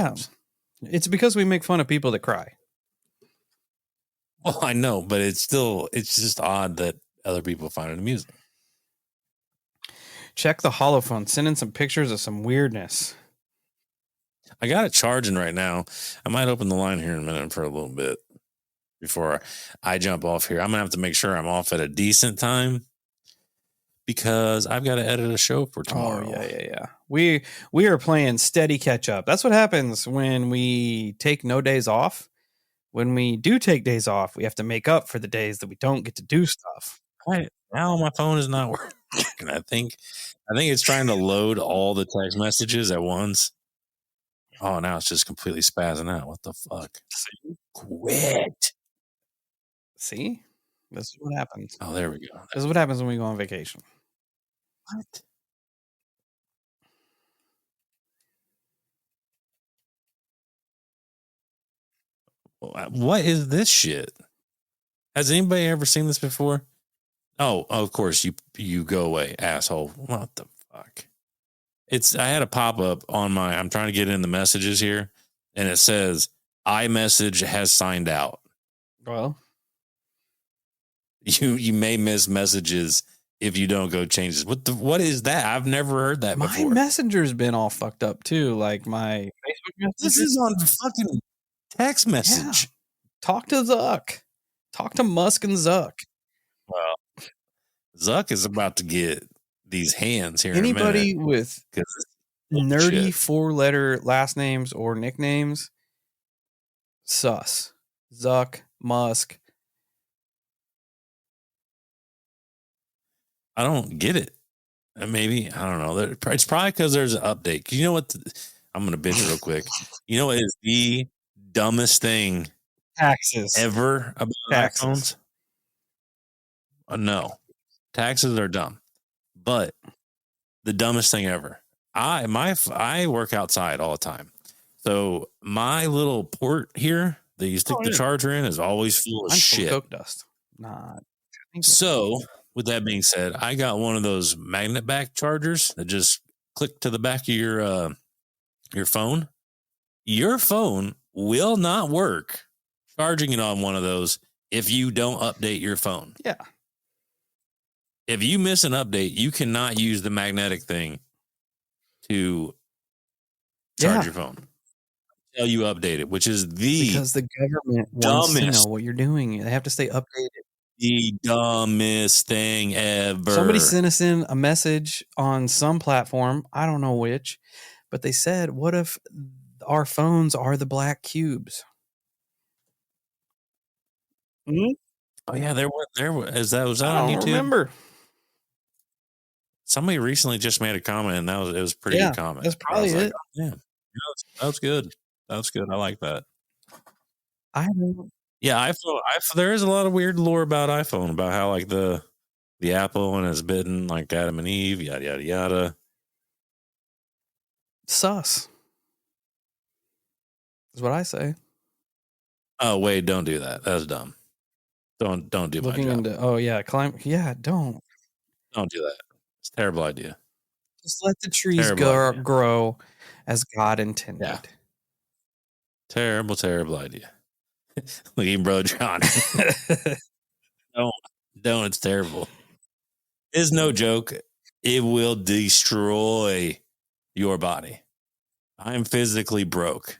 Yeah, it's because we make fun of people that cry. Well, I know, but it's just odd that other people find it amusing. Check the holophone. Send in some pictures of some weirdness. I got it charging right now. I might open the line here in a minute for a little bit before I jump off here. I'm going to have to make sure I'm off at a decent time because I've got to edit a show for tomorrow. Oh, yeah. We are playing steady catch up. That's what happens when we take no days off. When we do take days off, we have to make up for the days that we don't get to do stuff. Now my phone is not working. I think it's trying to load all the text messages at once. Oh, now it's just completely spazzing out. What the fuck? Quit. See? This is what happens. Oh, there we go. This is what happens when we go on vacation. What is this shit? Has anybody ever seen this before? Oh, of course you go away, asshole. What the fuck? I had a pop-up on I'm trying to get in the messages here, and it says iMessage has signed out. Well, you may miss messages if you don't go change this. What is that? I've never heard that before. My Messenger's been all fucked up too. Like my Facebook messages. This is on fucking text message. Yeah. Talk to Zuck. Talk to Musk and Zuck. Well, Zuck is about to get these hands here. Anybody with nerdy shit. 4-letter last names or nicknames, sus. Zuck, Musk. I don't get it. Maybe, I don't know. It's probably because there's an update. You know what? I'm going to bitch real quick. You know what is the dumbest thing Taxes ever about iPhones? No. Taxes are dumb. But the dumbest thing ever. I work outside all the time. So my little port here that you stick the charger in is always full of shit. Coke dust. Nah. So with that being said, I got one of those magnet back chargers that just click to the back of your phone. Your phone will not work charging it on one of those if you don't update your phone. Yeah. If you miss an update, you cannot use the magnetic thing to charge your phone until you update it, which is because the government wants to know what you're doing. They have to stay updated. The dumbest thing ever. Somebody sent us in a message on some platform, I don't know which, but they said, "What if our phones are the black cubes?" Mm-hmm. Oh yeah, there was that on YouTube? I don't remember. Somebody recently just made a comment, and it was a pretty good comment. That's probably it. Yeah, that was good. That was good. I like that. I don't. Yeah, iPhone. There is a lot of weird lore about iPhone, about how like the the apple and is bitten like Adam and Eve, yada, yada, yada. Sus. Is what I say. Oh, Wade, don't do that. That's dumb. Don't do Looking my job. Don't. Don't do that. It's a terrible idea. Just let the trees Terrible grow as God intended. Yeah. Terrible idea. Look at bro John. Don't. It's terrible. It's no joke. It will destroy your body. I'm physically broke.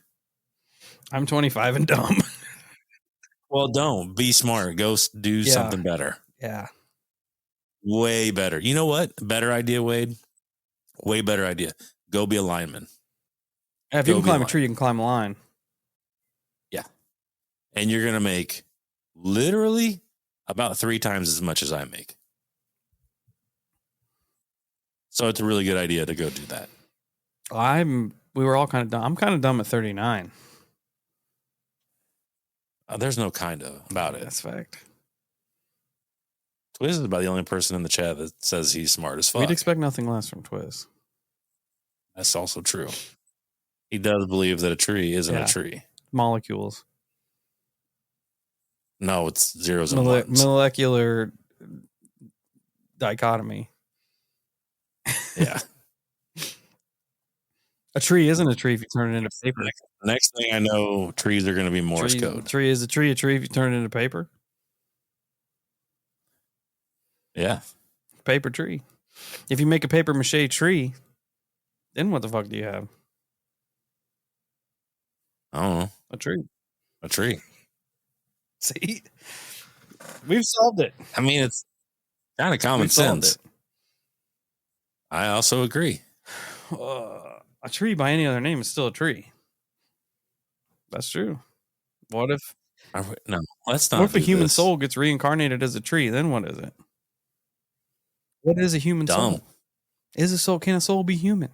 I'm 25 and dumb. Well, don't. Be smart. Go do something better. Yeah. Way better. You know what? Better idea, Wade. Way better idea. Go be a lineman. If you can climb a tree, you can climb a line. Yeah. And you're going to make literally about 3 times as much as I make. So it's a really good idea to go do that. We were all kind of dumb. I'm kind of dumb at 39. There's no kind of about it. That's fact. Twiz is about the only person in the chat that says he's smart as fuck. We'd expect nothing less from Twiz. That's also true. He does believe that a tree isn't a tree. Molecules. No, it's zeros and ones. Molecular dichotomy. Yeah. A tree isn't a tree if you turn it into paper. Next thing I know, trees are going to be Morse code. Tree is a tree if you turn it into paper? Yeah. Paper tree. If you make a paper mache tree, then what the fuck do you have? I don't know. A tree. A tree. See? We've solved it. I mean, it's kind of common sense. I also agree. A tree by any other name is still a tree. That's true. What if? No, let's not. What if a human soul gets reincarnated as a tree? Then what is it? What is a human soul? Is a soul? Can a soul be human?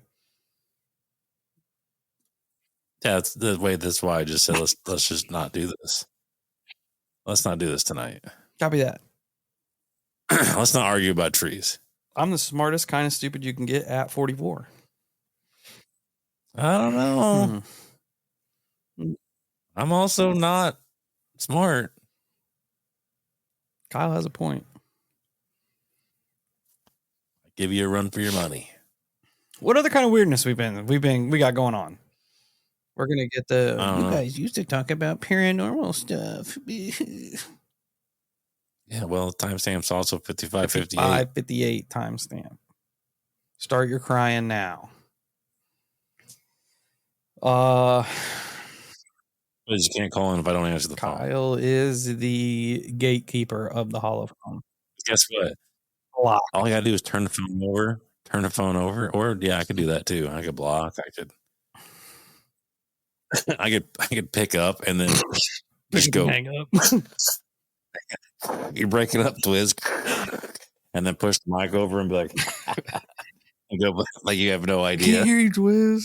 Yeah, that's the way. That's why I just said let's just not do this. Let's not do this tonight. Copy that. Let's not argue about trees. I'm the smartest kind of stupid you can get at 44. I don't know. I'm also not smart. Kyle has a point. I give you a run for your money. What other kind of weirdness we got going on? We're gonna get you guys used to talk about paranormal stuff. Yeah, well, timestamp's also 55:58. 58 timestamp. Start your crying now. Because you can't call in if I don't answer the phone. Kyle is the gatekeeper of the holophone. Guess what? Block. All I gotta do is turn the phone over, or I could do that too. I could block. I could pick up and then just go hang up. You're breaking up, Twiz, and then push the mic over and be like, and go like you have no idea. Can't hear you, Twiz.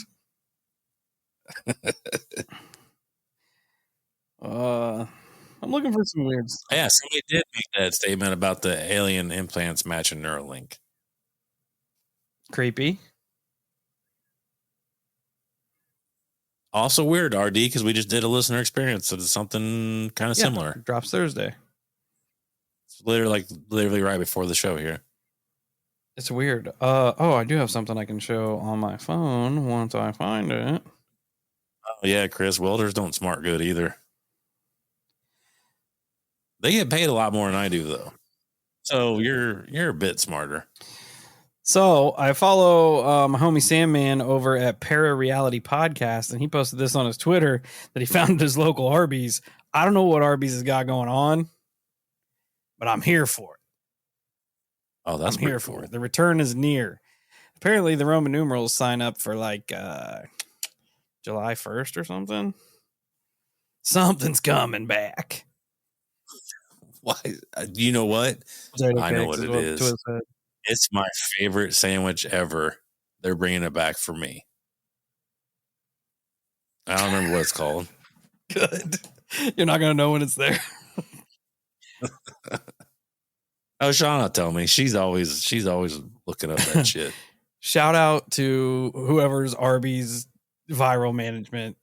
I'm looking for some weird stuff. Yeah, somebody did make that statement about the alien implants matching Neuralink. Creepy. Also weird, RD, because we just did a listener experience, so it's something kind of similar. Drops Thursday. It's literally right before the show here. It's weird. I do have something I can show on my phone once I find it. Oh yeah, Chris, welders don't smart good either. They get paid a lot more than I do, though. So you're a bit smarter. So I follow my homie Sandman over at Para Reality Podcast, and he posted this on his Twitter that he found at his local Arby's. I don't know what Arby's has got going on, but I'm here for it. Oh, that's I'm here for it. The return is near. Apparently, the Roman numerals sign up for like July 1st or something. Something's coming back. Why? You know what? I know what it is. It's my favorite sandwich ever. They're bringing it back for me. I don't remember what it's called. Good. You're not going to know when it's there. Oh, Shauna told me she's always looking up that shit. Shout out to whoever's Arby's viral management.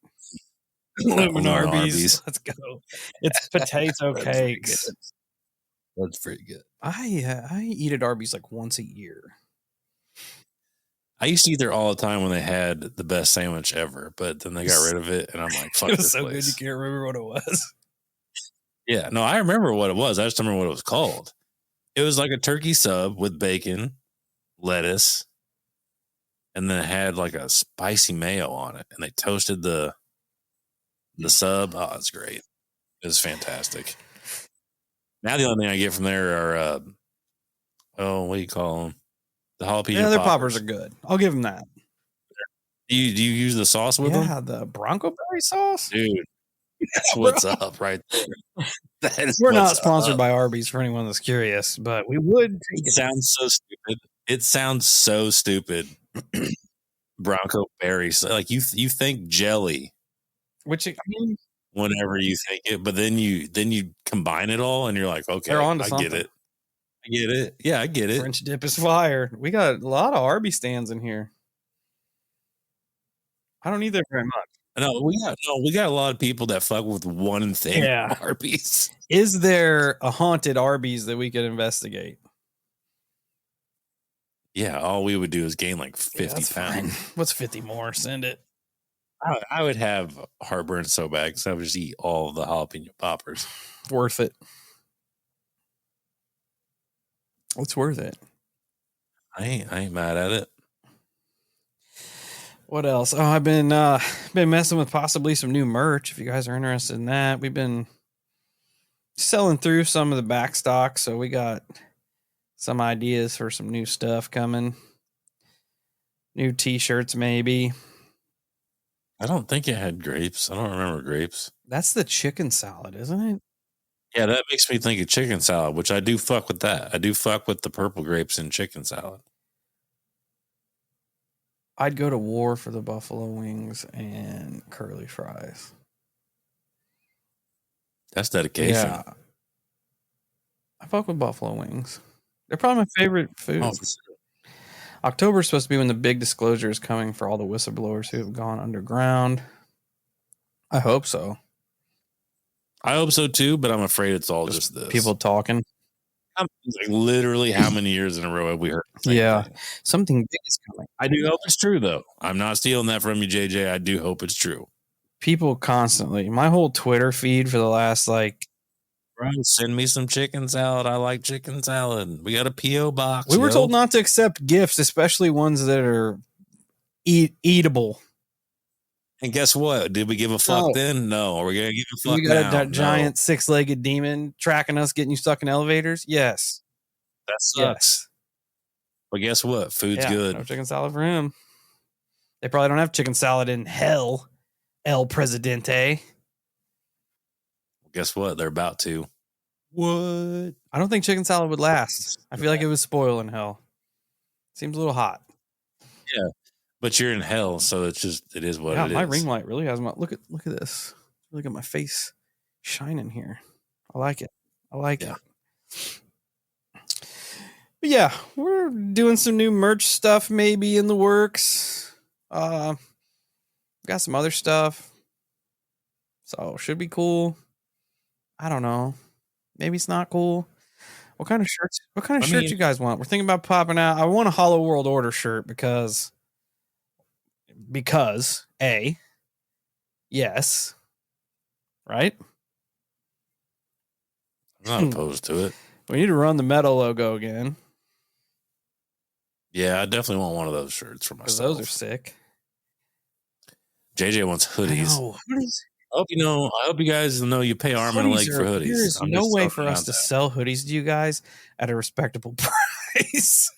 Lumen Arby's. Let's go. It's potato cakes. That's pretty good. I eat at Arby's like once a year. I used to eat there all the time when they had the best sandwich ever, but then they got rid of it, and I'm like, fuck It was this so place. good you can't remember what it was. Yeah, no, I remember what it was. I just don't remember what it was called. It was like a turkey sub with bacon, lettuce, and then it had like a spicy mayo on it, and they toasted the sub. Oh, it's great. It was fantastic. Now the only thing I get from there are what do you call them? The jalapeno Yeah, their poppers. poppers are good. I'll give them that. Do you use the sauce with them? Yeah, the Bronco Berry sauce. Dude, that's what's up right there. We're not sponsored by Arby's for anyone that's curious, but we would take it. Sounds so stupid. It sounds so stupid. Bronco berries. Like you think jelly. Which I mean, whenever you think it, but then you combine it all and you're like, okay, they're on to I something. get it. I get it. Yeah, I get it. French dip is fire. We got a lot of Arby's stands in here. I don't either very much. No, we got a lot of people that fuck with one thing. Yeah. Arby's. Is there a haunted Arby's that we could investigate? Yeah, all we would do is gain like 50 pounds. What's 50 more? Send it. I would have heartburn so bad because I would just eat all the jalapeno poppers. Worth it. It's worth it. I ain't mad at it. What else? Oh, I've been messing with possibly some new merch. If you guys are interested in that, we've been selling through some of the back stock, so we got some ideas for some new stuff coming. New t-shirts, maybe. I don't think it had grapes. I don't remember grapes. That's the chicken salad, isn't it? Yeah, that makes me think of chicken salad, which I do fuck with that. I do fuck with the purple grapes in chicken salad. I'd go to war for the buffalo wings and curly fries. That's dedication. Yeah. I fuck with buffalo wings. They're probably my favorite food. Oh, October is supposed to be when the big disclosure is coming for all the whistleblowers who have gone underground. I hope so. I hope so too, but I'm afraid it's all just this. People talking. Like literally how many years in a row have we heard? Yeah. Something big is coming. I do hope it's true, though. I'm not stealing that from you, JJ. I do hope it's true. People constantly. My whole Twitter feed for the last, bro, send me some chicken salad. I like chicken salad. We got a P.O. box. We were told not to accept gifts, especially ones that are eatable. And guess what? Did we give a fuck then? No. Are we going to give a fuck now? We got a giant six-legged demon tracking us, getting you stuck in elevators? Yes. That sucks. Yes. But guess what? Food's good. No chicken salad for him. They probably don't have chicken salad in hell, El Presidente. Guess what? They're about to. What? I don't think chicken salad would last. I feel like it would spoil in hell. Seems a little hot. Yeah. But you're in hell, so it is what it is. My ring light really has my look at this. Look at my face shining here. I like it. It. But yeah, we're doing some new merch stuff maybe in the works. Got some other stuff. So should be cool. I don't know. Maybe it's not cool. What kind of shirts you guys want? We're thinking about popping out. I want a Hollow World Order shirt because yes. Right? I'm not opposed to it. We need to run the metal logo again. Yeah, I definitely want one of those shirts for myself. Those are sick. JJ wants hoodies. I know. I hope you guys know you pay arm and a leg for hoodies. There's no way for us to sell hoodies to you guys at a respectable price.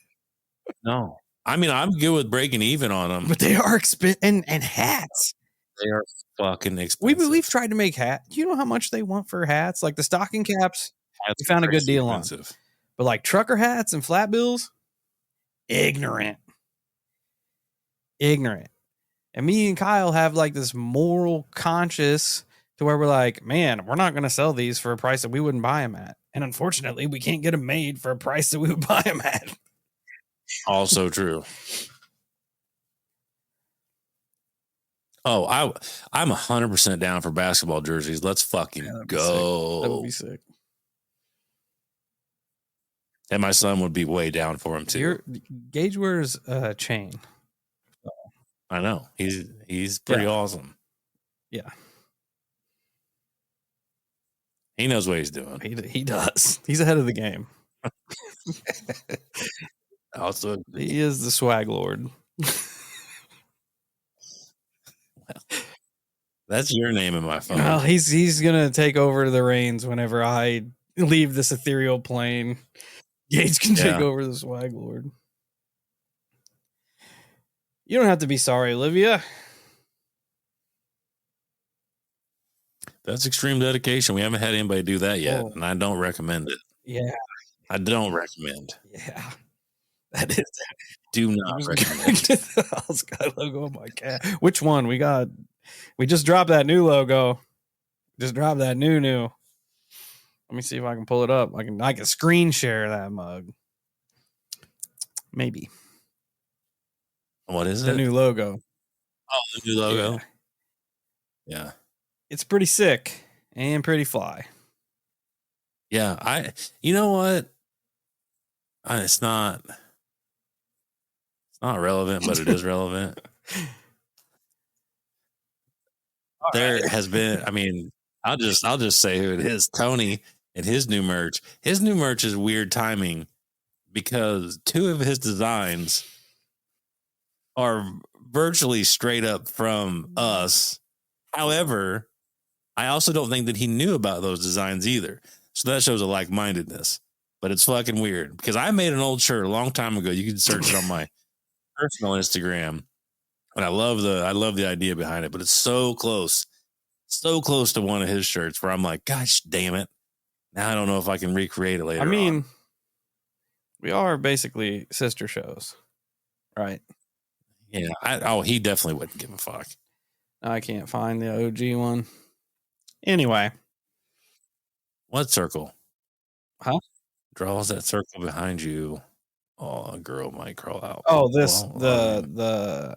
No. I mean, I'm good with breaking even on them. But they are expensive. And hats. They are fucking expensive. We've tried to make hats. Do you know how much they want for hats? Like the stocking caps, we found a good deal on. But like trucker hats and flat bills, ignorant. And me and Kyle have like this moral conscience to where we're like, man, we're not going to sell these for a price that we wouldn't buy them at. And unfortunately, we can't get them made for a price that we would buy them at. Also true. Oh, I'm 100% down for basketball jerseys. Let's fucking go. That would be sick. And my son would be way down for him too. Gage wears a chain. I know. He's pretty awesome. Yeah. He knows what he's doing. He does. He's ahead of the game. Also, he is the swag lord. That's your name in my phone. Well, he's gonna take over the reins whenever I leave this ethereal plane. Gage can take over the swag lord. You don't have to be sorry, Olivia. That's extreme dedication. We haven't had anybody do that yet, and I don't recommend it. Yeah. I don't recommend. Yeah. That is. Do not recommend. The Holosky logo on my cat. Which one? We just dropped that new logo. Just dropped that new. Let me see if I can pull it up. I can screen share that mug. Maybe. What is it? The new logo. Oh, the new logo. Yeah. It's pretty sick and pretty fly. Yeah, you know what? It's not relevant, but it is relevant. There has been, I mean, I'll just say who it is. Tony and his new merch. His new merch is weird timing because two of his designs are virtually straight up from us. However, I also don't think that he knew about those designs either. So that shows a like-mindedness. But it's fucking weird because I made an old shirt a long time ago. You can search it on my personal Instagram. And I love the idea behind it, but it's so close to one of his shirts where I'm like, gosh, damn it. Now I don't know if I can recreate it later. I mean, we are basically sister shows, right? Yeah. He definitely wouldn't give a fuck. I can't find the OG one. Anyway. What circle? Huh? Draws that circle behind you. Oh, a girl might crawl out. Oh, the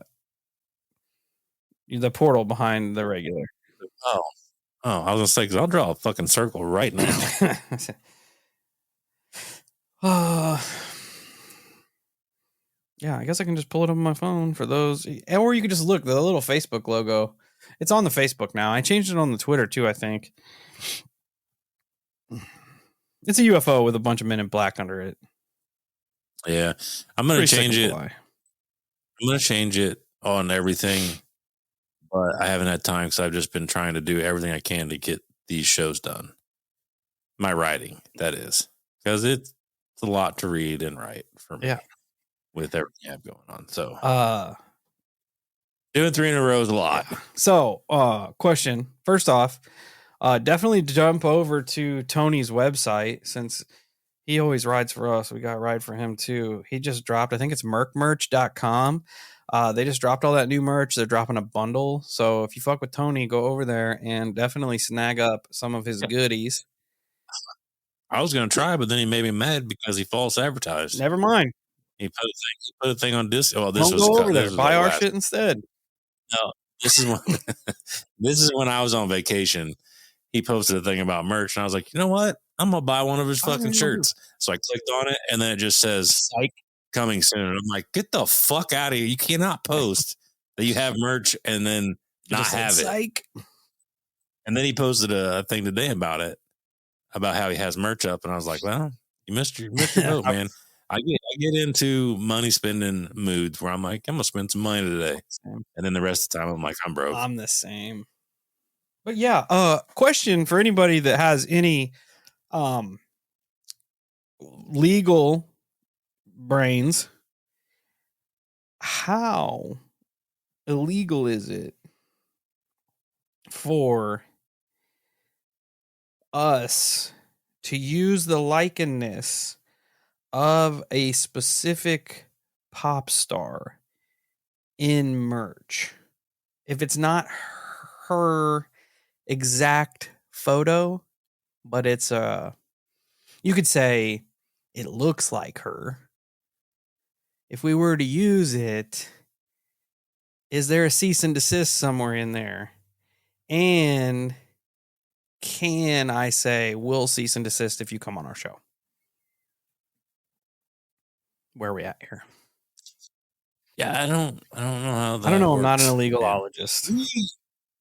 portal behind the regular. Oh, I was gonna say because I'll draw a fucking circle right now. Yeah, I guess I can just pull it up on my phone for those, or you could just look the little Facebook logo. It's on the Facebook now. I changed it on the Twitter too. I think it's a UFO with a bunch of men in black under it. Yeah, I'm gonna change it. I'm gonna change it on everything. But I haven't had time because I've just been trying to do everything I can to get these shows done. My writing, that is. Because it's a lot to read and write for me. Yeah. With everything I have going on. So doing 3 in a row is a lot. Yeah. So question. First off, definitely jump over to Tony's website since he always rides for us. We got to ride for him too. He just dropped, I think it's merkmerch.com. They just dropped all that new merch. They're dropping a bundle. So if you fuck with Tony, go over there and definitely snag up some of his goodies. I was going to try, but then he made me mad because he false advertised. Never mind. He put a thing on this. Oh, this was go over there. Buy our shit instead. No, this is when I was on vacation. He posted a thing about merch, and I was like, you know what? I'm gonna buy one of his fucking shirts. So I clicked on it, and then it just says "Psych." Coming soon. And I'm like, get the fuck out of here! You cannot post that you have merch and then not have it. Psych. And then he posted a thing today about it, about how he has merch up, and I was like, well, you missed your boat, man. I get into money spending moods where I'm like, I'm gonna spend some money today, and then the rest of the time I'm like, I'm broke. I'm the same. But yeah, question for anybody that has any legal brains. How illegal is it for us to use the likeness of a specific pop star in merch if it's not her exact photo, but it's you could say it looks like her. If we were to use it, is there a cease and desist somewhere in there? And can I say we'll cease and desist if you come on our show? Where are we at here? Yeah, I don't know how that I don't know. works. I'm not an illegalologist.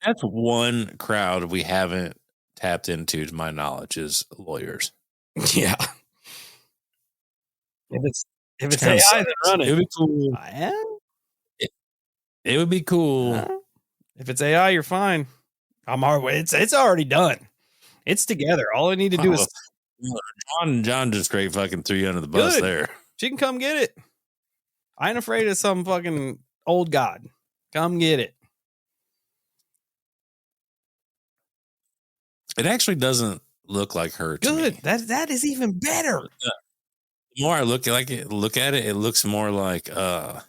That's one crowd we haven't tapped into, to my knowledge, is lawyers. Yeah. If it's kinda AI, sucks. then run It it. would be cool. I am. It would be cool. If it's AI, you're fine. I'm already. It's already done. It's together. All I need to do is John just straight fucking threw you under the bus Good. there. she can come get it. I ain't afraid of some fucking old god. Come get it. It actually doesn't look like her to Good. me. That is even better. The more I look at it, it looks more like I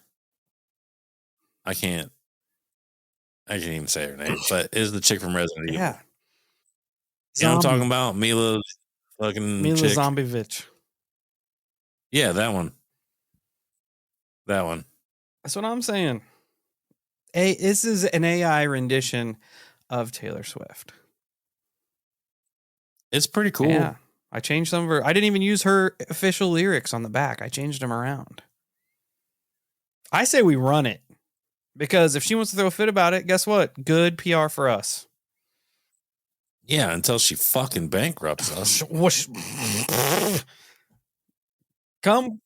can't even say her name, but is the chick from Resident Evil. Yeah. You know what I'm talking about? Mila Mila chick. Zombie-Vitch. Yeah, that one. That one. That's what I'm saying. This is an AI rendition of Taylor Swift. It's pretty cool. Yeah. I changed some of her. I didn't even use her official lyrics on the back. I changed them around. I say we run it. Because if she wants to throw a fit about it, guess what? Good PR for us. Yeah, until she fucking bankrupts us. Come.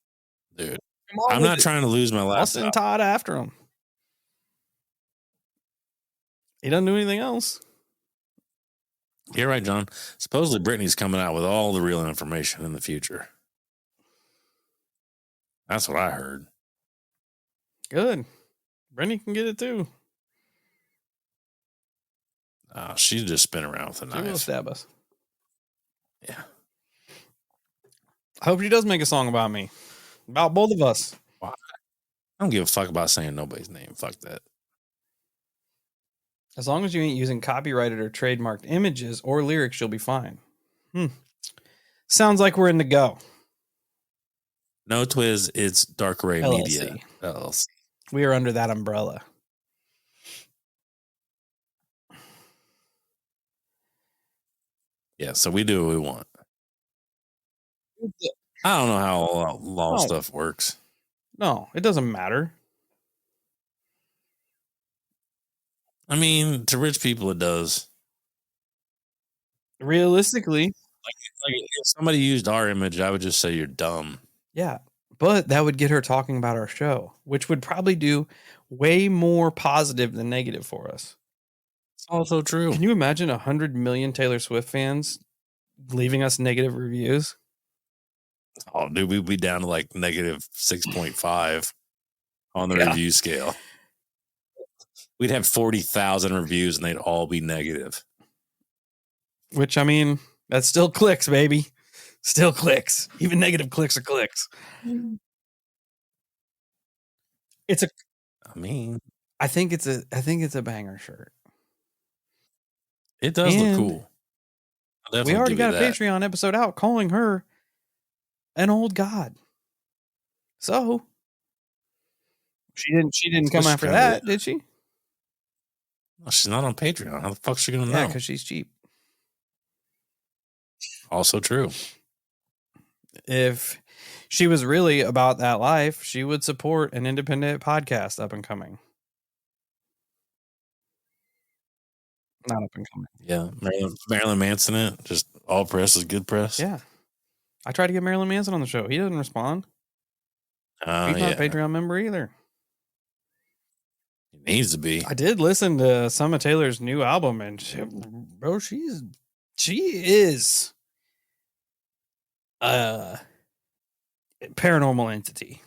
Dude. Come on, I'm not trying to lose my laptop. I'll send Todd after him. He doesn't do anything else. You're right, John. Supposedly Britney's coming out with all the real information in the future. That's what I heard. Good. Brittany can get it too. She's just spin around with a knife. She will stab us. Yeah. I hope she does make a song about me. About both of us. I don't give a fuck about saying nobody's name. Fuck that. As long as you ain't using copyrighted or trademarked images or lyrics, you'll be fine. Sounds like we're in the go. No, Twiz, it's Dark Ray LLC. Media. LLC. We are under that umbrella. Yeah, so we do what we want. I don't know how all law stuff works. No, it doesn't matter. I mean, to rich people, it does. Realistically. Like if somebody used our image, I would just say you're dumb. Yeah, but that would get her talking about our show, which would probably do way more positive than negative for us. It's also true. Can you imagine 100 million Taylor Swift fans leaving us negative reviews? Oh, dude, we'd be down to like negative 6.5 on the review scale. We'd have 40,000 reviews and they'd all be negative. Which, I mean, that's still clicks, baby. Still clicks. Even negative clicks are clicks. I think it's a banger shirt. It does look cool. We already got a Patreon episode out calling her an old god. So she didn't come after that, did she? Well, she's not on Patreon. How the fuck's she gonna know? Yeah, because she's cheap. Also true. If she was really about that life, she would support an independent podcast up and coming. Not up and coming. Yeah, Marilyn Manson. It just all press is good press. Yeah, I tried to get Marilyn Manson on the show. He doesn't respond. He's not a Patreon member either. He needs to be. I did listen to some of Taylor's new album, and she is a paranormal entity.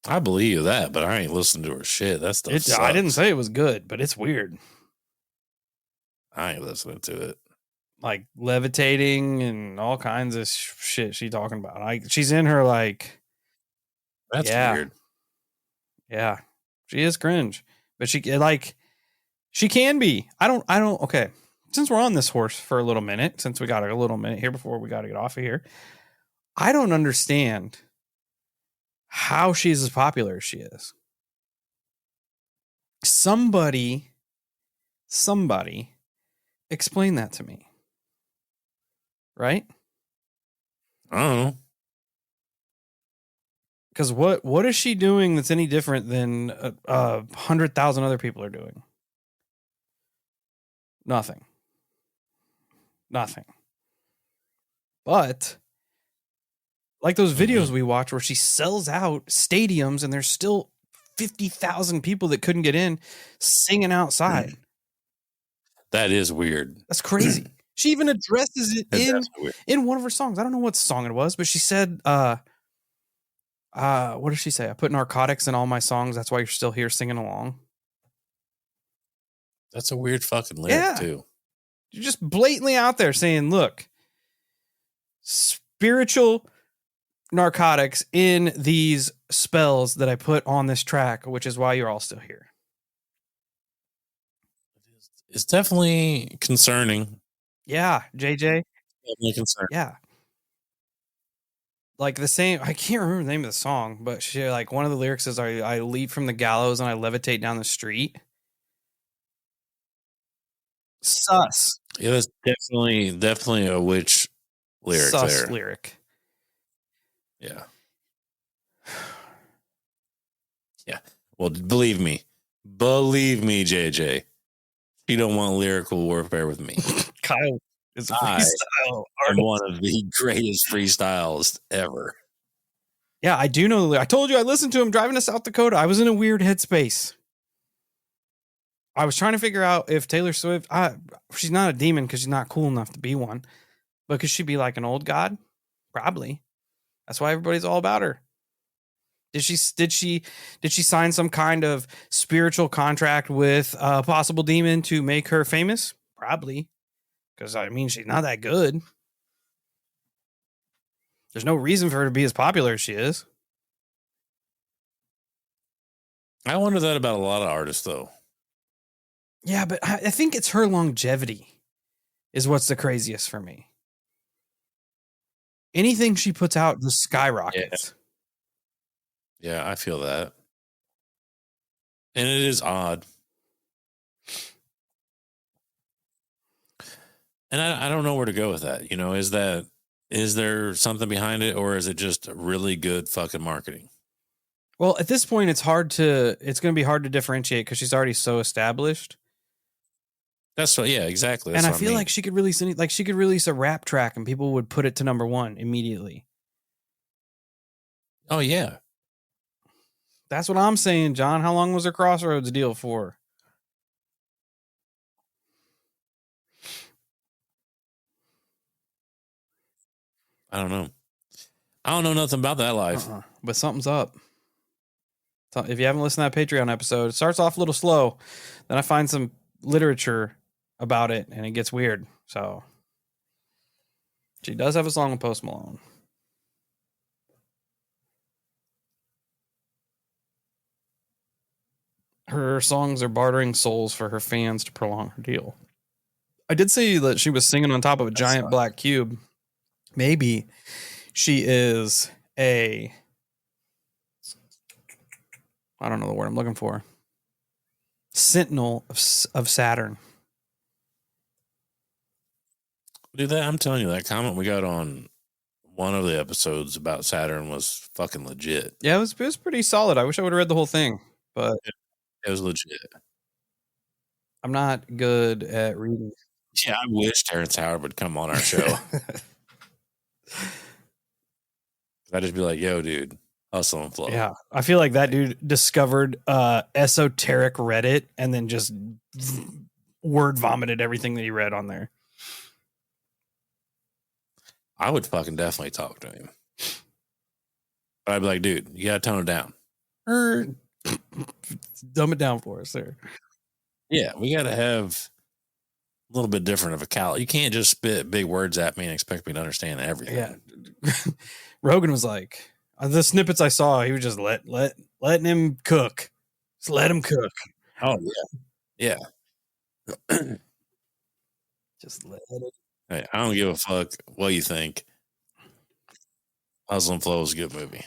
I believe that, but I ain't listened to her shit. That stuff sucks. I didn't say it was good, but it's weird. I ain't listening to it. Like levitating and all kinds of shit she talking about. Like she's in her like. That's weird. Yeah, she is cringe, but she like She can be. I don't. Okay. Since we're on this horse for a little minute, since we got a little minute here before we got to get off of here, I don't understand how she's as popular as she is. Somebody explain that to me. Right? I don't know. Because what is she doing that's any different than 100,000 other people are doing? Nothing. But like those videos we watch where she sells out stadiums and there's still 50,000 people that couldn't get in singing outside. That is weird. That's crazy. She even addresses it in one of her songs. I don't know what song it was, but she said, what did she say? I put narcotics in all my songs. That's why you're still here singing along. That's a weird fucking lyric too. You're just blatantly out there saying, look, spiritual narcotics in these spells that I put on this track, which is why you're all still here. It's definitely concerning. Yeah, JJ. Definitely concerning. Yeah. Like the same, I can't remember the name of the song, but she, like, one of the lyrics is I leap from the gallows and I levitate down the street. Sus. Yeah, that's definitely a witch lyric. Sus there. Lyric. Yeah. Yeah. Well, believe me, JJ. You don't want lyrical warfare with me. Kyle is a freestyle I'm one of the greatest freestylists ever. Yeah, I do know. I told you I listened to him driving to South Dakota. I was in a weird headspace. I was trying to figure out if Taylor Swift, she's not a demon because she's not cool enough to be one, but could she be like an old god? Probably. That's why everybody's all about her. Did she sign some kind of spiritual contract with a possible demon to make her famous? Probably. Because, I mean, she's not that good. There's no reason for her to be as popular as she is. I wonder that about a lot of artists, though. Yeah, but I think it's her longevity is what's the craziest for me. Anything she puts out just skyrockets. Yeah, I feel that. And it is odd. And I don't know where to go with that. You know, is there something behind it, or is it just really good fucking marketing? Well, at this point, it's going to be hard to differentiate because she's already so established. That's what, yeah, exactly. That's and I feel like she could release a rap track and people would put it to number one immediately. Oh, yeah. That's what I'm saying, John. How long was her Crossroads deal for? I don't know. I don't know nothing about that life. But something's up. If you haven't listened to that Patreon episode, it starts off a little slow. Then I find some literature about it, and it gets weird. So she does have a song with Post Malone. Her songs are bartering souls for her fans to prolong her deal. I did say that she was singing on top of a giant black cube. Maybe she is I don't know the word I'm looking for. Sentinel of Saturn. Dude, I'm telling you, that comment we got on one of the episodes about Saturn was fucking legit. Yeah, it was pretty solid. I wish I would have read the whole thing, but it was legit. I'm not good at reading. Yeah, I wish Terrence Howard would come on our show. I'd just be like, yo, dude, hustle and flow. Yeah, I feel like that dude discovered esoteric Reddit and then just word vomited everything that he read on there. I would fucking definitely talk to him. But I'd be like, dude, you gotta tone it down. Dumb it down for us there. Yeah, we gotta have a little bit different of a cal. You can't just spit big words at me and expect me to understand everything. Yeah. Rogan was like, the snippets I saw, he was just letting him cook. Just let him cook. Oh, yeah. Yeah. Just let it. Hey, I don't give a fuck what you think. Hustle and Flow is a good movie.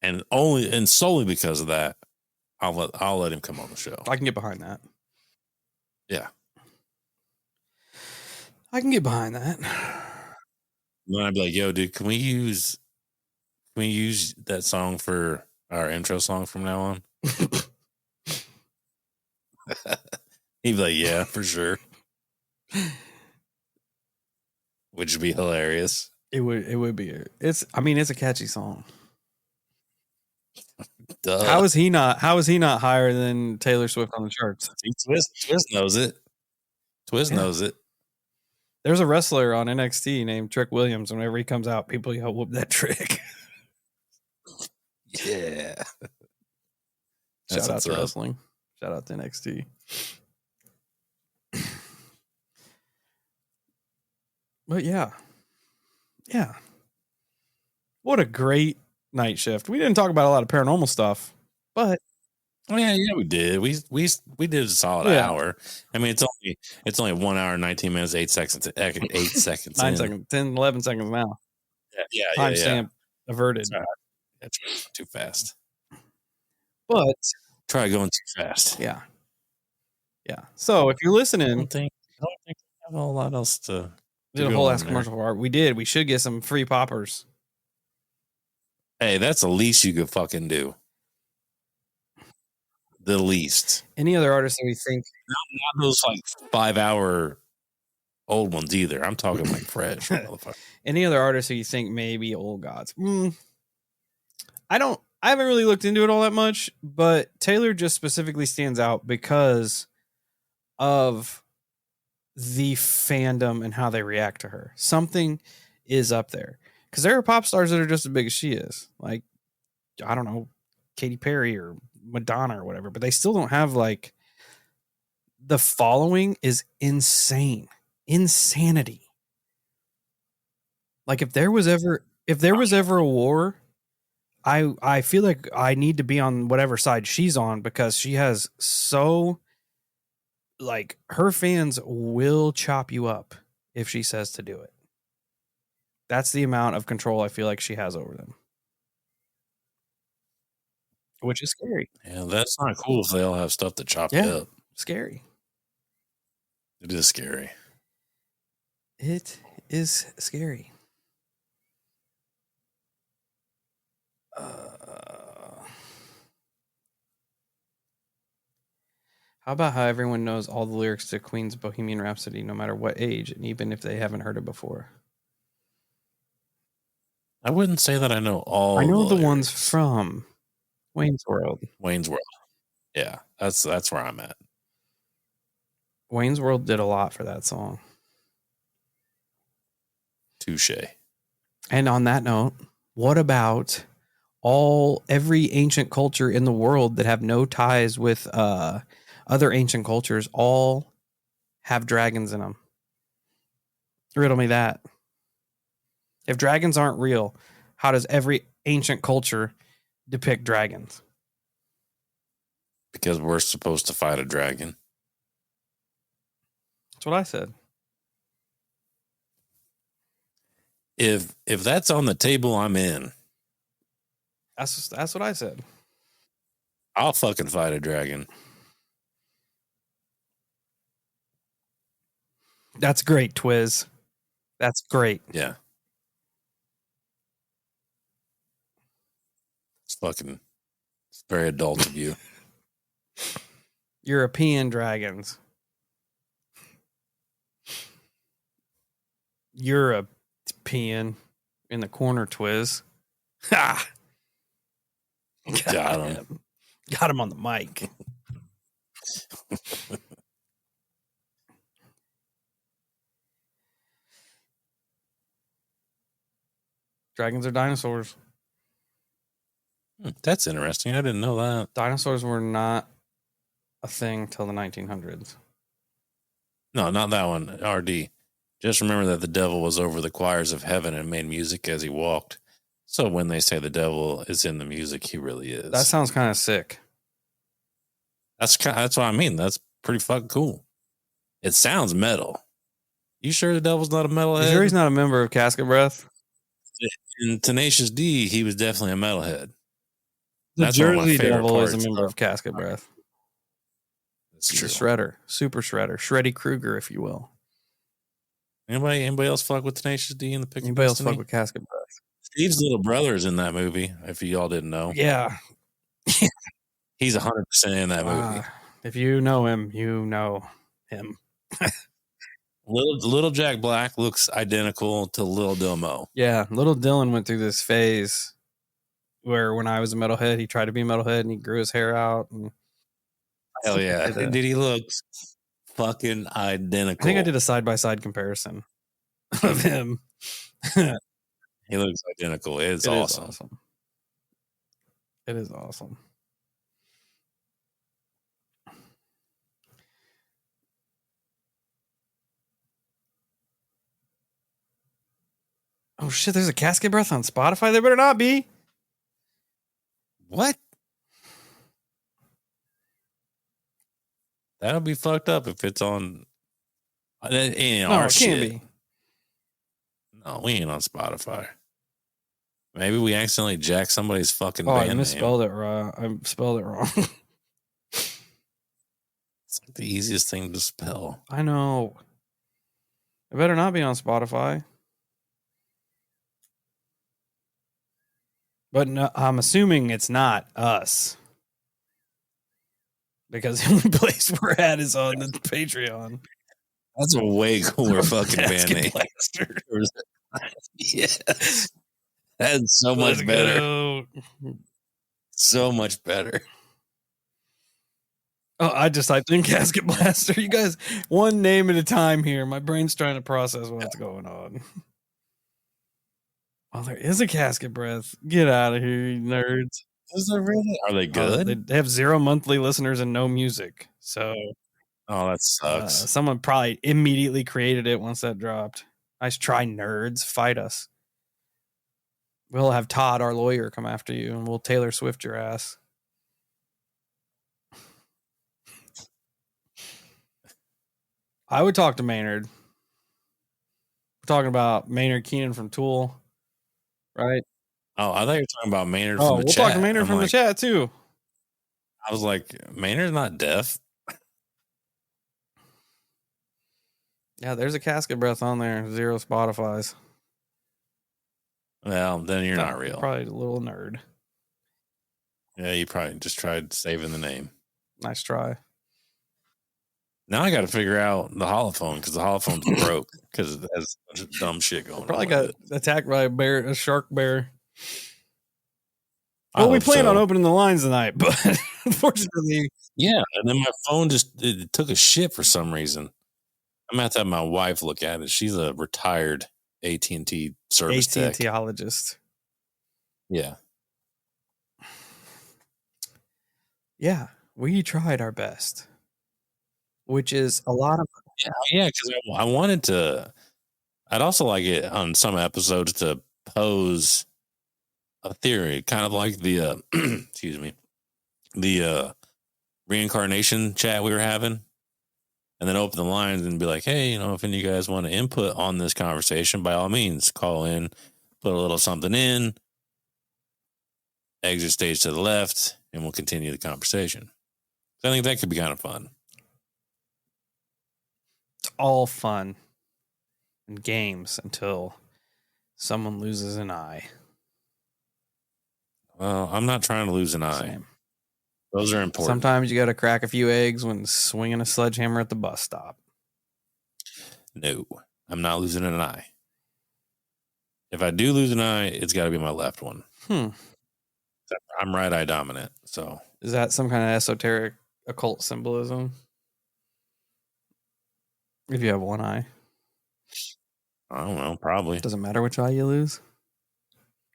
And solely because of that, I'll let him come on the show. I can get behind that. Yeah. I can get behind that. And then I'd be like, yo, dude, can we use that song for our intro song from now on? He'd be like, yeah, for sure. Which would be hilarious. It would be. It's a catchy song. Duh. How is he not higher than Taylor Swift on the charts? Twist knows it. Twist knows it. There's a wrestler on NXT named Trick Williams. Whenever he comes out, people yell, "Whoop that Trick!" Yeah. Shout out to wrestling. Shout out to NXT. But yeah. What a great night shift. We didn't talk about a lot of paranormal stuff, but yeah, we did. We did a solid hour. I mean, it's only 1 hour, 19 minutes, 8 seconds, 8 seconds, 9 seconds, 10, 11 seconds now. Yeah. Timestamp averted. That's too fast. But try going too fast. Yeah. So if you're listening, I don't think I have a whole lot else to. Did a whole ass commercial for art. We did. We should get some free poppers. Hey, that's the least you could fucking do. The least. Any other artists that we think? Not those like 5 hour old ones either. I'm talking like fresh. Any other artists that you think may be old gods? I haven't really looked into it all that much, but Taylor just specifically stands out because of the fandom and how they react to her. Something is up there. Because there are pop stars that are just as big as she is. Like, I don't know, Katy Perry or Madonna or whatever. But they still don't have, like, the following is insane. Insanity. Like, if there was ever a war, I feel like I need to be on whatever side she's on, because she has so, like, her fans will chop you up if she says to do it. That's the amount of control I feel like she has over them. Which is scary. Yeah, that's not cool if they all have stuff to chop you up. Scary. It is scary. It is scary. How about how everyone knows all the lyrics to Queen's Bohemian Rhapsody, no matter what age, and even if they haven't heard it before? I wouldn't say that I know all. I know the ones from Wayne's World. Yeah, that's where I'm at. Wayne's World did a lot for that song. Touche. And on that note, what about every ancient culture in the world that have no ties with other ancient cultures all have dragons in them? Riddle me that. If dragons aren't real, how does every ancient culture depict dragons? Because we're supposed to fight a dragon. That's what I said. If that's on the table, I'm in. That's what I said. I'll fucking fight a dragon. That's great, Twiz. That's great. Yeah. It's very adult of you. European dragons. European in the corner, Twiz. Ha! Got him. Got him on the mic. Dragons are dinosaurs. That's interesting. I didn't know that. Dinosaurs were not a thing till the 1900s. No, not that one. RD. Just remember that the devil was over the choirs of heaven and made music as he walked. So when they say the devil is in the music, he really is. That sounds kind of sick. That's what I mean. That's pretty fucking cool. It sounds metal. You sure the devil's not a metalhead? You sure he's not a member of Casket Breath? In Tenacious D, he was definitely a metalhead. The That's one of my Jersey favorite Devil is a parts member of- of Casket Breath. It's He's true. a shredder, super shredder, Shreddy Krueger, if you will. Anybody else fuck with Tenacious D in the Pick of Anybody else Destiny? fuck with Casket Breath? Steve's little brother is in that movie. If you all didn't know, Yeah. he's 100% in that movie. If you know him, you know him. Little Jack Black looks identical to Lil Dilmo. Yeah, little Dylan went through this phase where when I was a metalhead, he tried to be a metalhead and he grew his hair out. And Hell yeah. did Did he look fucking identical? I think I did a side-by-side comparison of him. He looks identical. It's awesome. It is awesome. Oh shit, there's a Casket Breath on Spotify? There better not be. What? That'll be fucked up if it's on. It ain't No, our it shit. can't be. No, we ain't on Spotify. Maybe we accidentally jacked somebody's fucking Oh, I band name. misspelled it wrong. I spelled it wrong. It's like the easiest thing to spell. I know. It better not be on Spotify. But no, I'm assuming it's not us. Because the only place we're at is on the Patreon. That's a way cooler fucking band name. Blaster. Yes. That's so much better. So much better. Oh, I just typed in Casket Blaster. You guys, one name at a time here. My brain's trying to process what's going on. Oh, there is a Casket Breath. Get out of here, you nerds. Is there really? Are they good? They have 0 monthly listeners and no music. So, that sucks. Someone probably immediately created it once that dropped. Nice try, nerds. Fight us. We'll have Todd, our lawyer, come after you, and we'll Taylor Swift your ass. I would talk to Maynard. We're talking about Maynard Keenan from Tool, right? Oh, I thought you were talking about Maynard from the we'll chat. talk to Maynard from the chat, too. I was like, Maynard's not deaf. Yeah, there's a Casket Breath on there. 0 Spotify's. Well, then you're not real. Probably a little nerd. Yeah, you probably just tried saving the name. Nice try. Now I got to figure out the holophone because the holophone's broke because it has a bunch of dumb shit going on. Probably got attacked by a shark bear. I Well, we hope plan so. on opening the lines tonight, but unfortunately, yeah. And then my phone it took a shit for some reason. I'm gonna have to have my wife look at it. She's a retired AT&T service tech. AT&Tologist. Yeah. Yeah, we tried our best, which is a lot of. Yeah, because I wanted to. I'd also like it on some episodes to pose a theory, kind of like the excuse me, the reincarnation chat we were having, and then open the lines and be like, hey, if any of you guys want to input on this conversation, by all means, call in, put a little something in, exit stage to the left, and we'll continue the conversation. So I think that could be kind of fun. It's all fun and games until someone loses an eye. Well, I'm not trying to lose an eye. Same. Those are important. Sometimes you got to crack a few eggs when swinging a sledgehammer at the bus stop. No, I'm not losing an eye. If I do lose an eye, it's got to be my left one. I'm right eye dominant. So is that some kind of esoteric occult symbolism? If you have one eye, I don't know. Probably doesn't matter which eye you lose.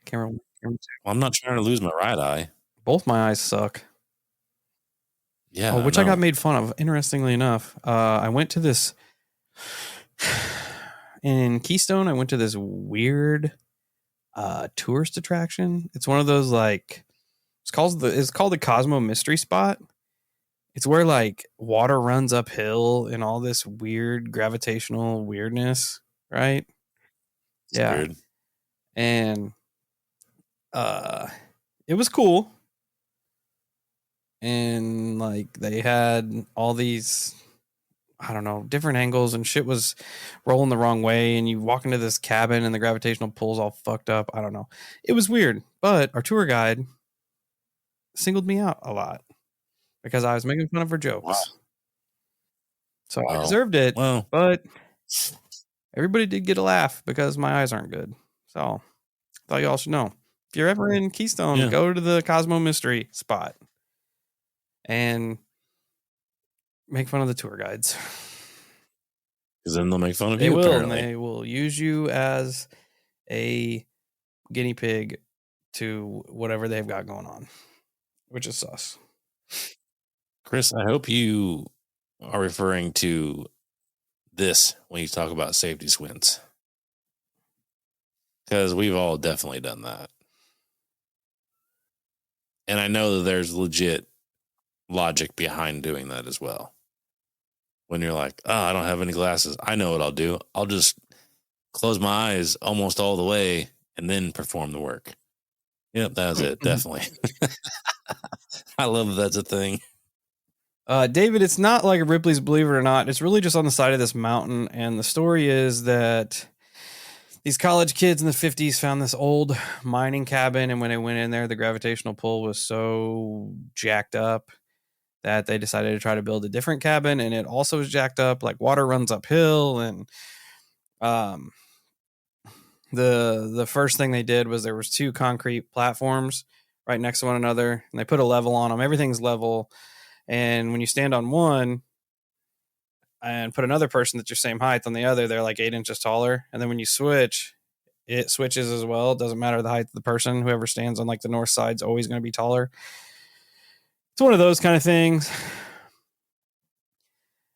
Camera. Well, I'm not trying to lose my right eye. Both my eyes suck. Yeah, which I got made fun of. Interestingly enough, I went to this in Keystone. I went to this weird tourist attraction. It's one of those it's called the Cosmo Mystery Spot, It's where like water runs uphill and all this weird gravitational weirdness, right? It's Yeah. weird. And it was cool. And like they had all these, I don't know, different angles, and shit was rolling the wrong way, and you walk into this cabin and the gravitational pull's all fucked up. I don't know. It was weird. But our tour guide singled me out a lot because I was making fun of her jokes. Wow. So I deserved it. Well, but everybody did get a laugh because my eyes aren't good. So I thought y'all should know. If you're ever in Keystone, go to the Cosmo Mystery spot and make fun of the tour guides. Because then they'll make fun of They you, will, apparently. and they will use you as a guinea pig to whatever they've got going on, which is sus. Chris, I hope you are referring to this when you talk about safety squints. Because we've all definitely done that. And I know that there's legit logic behind doing that as well. When you're like, oh, I don't have any glasses. I know what I'll do. I'll just close my eyes almost all the way and then perform the work. Yep, that was it. Definitely. I love that that's a thing. David, it's not like Ripley's Believe It or Not. It's really just on the side of this mountain. And the story is that these college kids in the 50s found this old mining cabin. And when they went in there, the gravitational pull was so jacked up that they decided to try to build a different cabin. And it also was jacked up. Like water runs uphill. And the first thing they did was there was 2 concrete platforms right next to one another. And they put a level on them. Everything's level. And when you stand on one and put another person that's your same height on the other, they're like 8 inches taller. And then when you switch, it switches as well. It doesn't matter the height of the person. Whoever stands on like the north side is always going to be taller. It's one of those kind of things.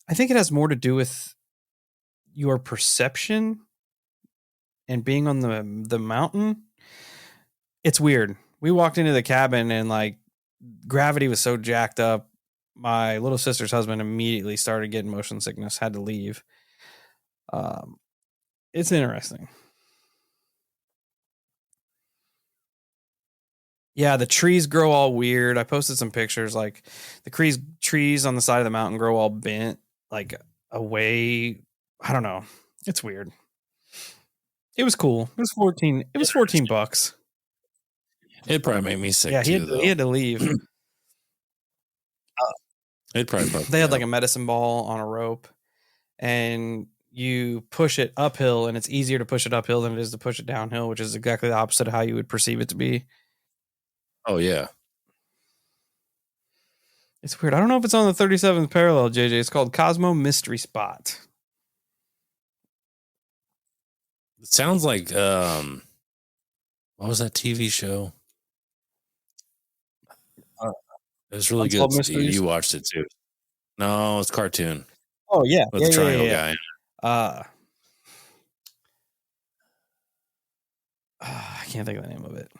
I think it has more to do with your perception and being on the mountain. It's weird. We walked into the cabin and like gravity was so jacked up. My little sister's husband immediately started getting motion sickness, had to leave. It's interesting. Yeah, the trees grow all weird. I posted some pictures. Like the trees on the side of the mountain grow all bent, like away. I don't know. It's weird. It was cool. It was 14. It was $14. It'd probably make me sick. Yeah, he too, had to leave. It'd probably They had like a medicine ball on a rope, and you push it uphill, and it's easier to push it uphill than it is to push it downhill, which is exactly the opposite of how you would perceive it to be. Oh, yeah. It's weird. I don't know if it's on the 37th parallel, JJ. It's called Cosmo Mystery Spot. It sounds like, what was that TV show? It was really good. You watched it too. No, it's cartoon. Oh, yeah. With the triangle guy. I can't think of the name of it.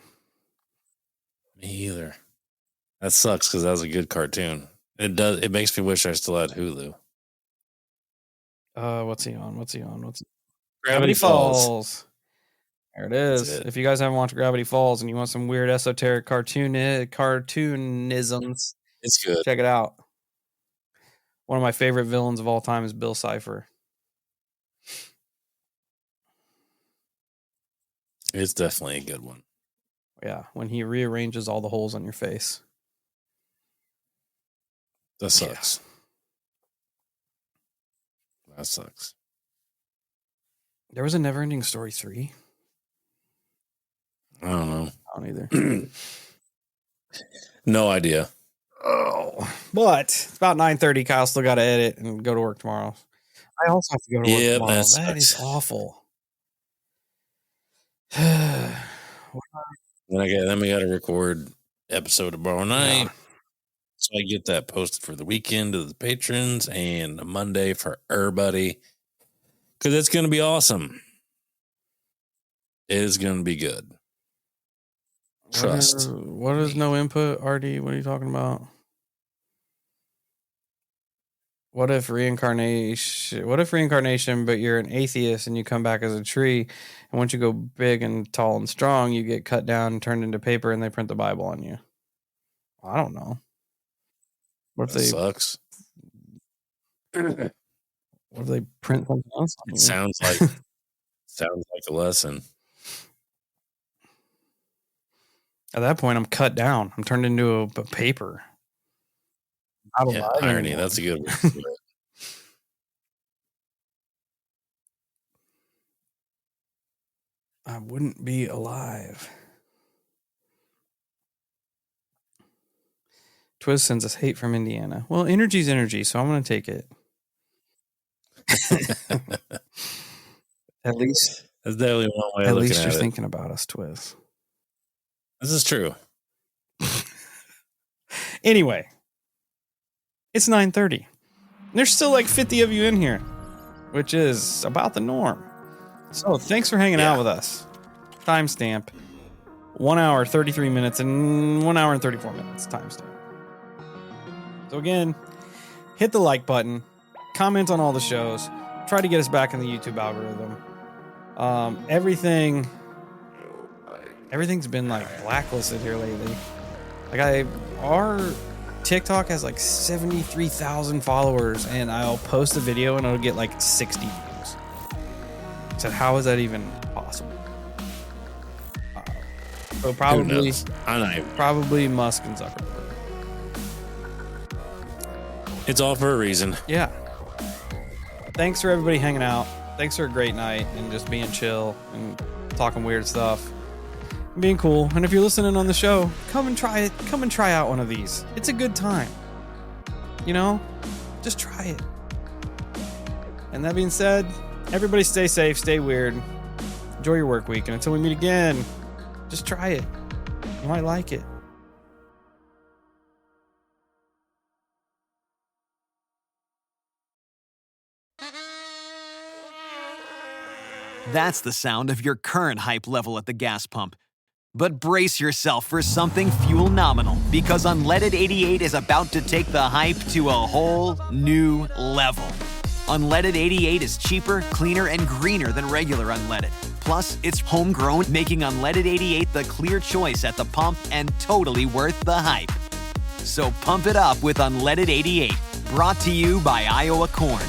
Me either. That sucks because that was a good cartoon. It makes me wish I still had Hulu. What's he on? Gravity Falls. There it is. If you guys haven't watched Gravity Falls and you want some weird esoteric cartoonisms, it's good. Check it out. One of my favorite villains of all time is Bill Cipher. It's definitely a good one. Yeah, when he rearranges all the holes on your face. That sucks. Yeah. That sucks. There was a Neverending Story 3. I don't know. I don't either. No idea. Oh, but it's about 9:30. Kyle still got to edit and go to work tomorrow. I also have to go to work tomorrow. That is awful. Then we got to record episode tomorrow night. Yeah. So I get that posted for the weekend to the patrons and a Monday for everybody. Because it's going to be awesome. It is going to be good. Trust. What is no input, RD? What are you talking about? What if reincarnation, but you're an atheist and you come back as a tree, and once you go big and tall and strong, you get cut down and turned into paper, and they print the Bible on you? I don't know. What if That sucks. What if they print something else on It you? sounds like a lesson. At that point, I'm cut down. I'm turned into a paper. Not Yeah, alive irony. anymore. That's a good way to do it. I wouldn't be alive. Twiz sends us hate from Indiana. Well, energy's energy, so I'm going to take it. At least That's definitely one way at of looking least at you're it. thinking about us, Twiz. This is true. Anyway, it's 9:30. There's still like 50 of you in here, which is about the norm. So thanks for hanging out with us. Timestamp 1 hour, 33 minutes, and 1 hour and 34 minutes. Timestamp. So again, hit the like button, comment on all the shows, try to get us back in the YouTube algorithm. Everything's been like blacklisted here lately. Like our TikTok has like 73,000 followers, and I'll post a video and it'll get like 60 views. I said, how is that even possible? So probably Musk and Zuckerberg. It's all for a reason. Yeah. Thanks for everybody hanging out. Thanks for a great night and just being chill and talking weird stuff and being cool. And if you're listening on the show, come and try it. Come and try out one of these. It's a good time. You know, just try it. And that being said, everybody stay safe, stay weird, enjoy your work week. And until we meet again, just try it. You might like it. That's the sound of your current hype level at the gas pump. But brace yourself for something fuel nominal, because Unleaded 88 is about to take the hype to a whole new level. Unleaded 88 is cheaper, cleaner, and greener than regular unleaded. Plus, it's homegrown, making Unleaded 88 the clear choice at the pump and totally worth the hype. So pump it up with Unleaded 88, brought to you by Iowa Corn.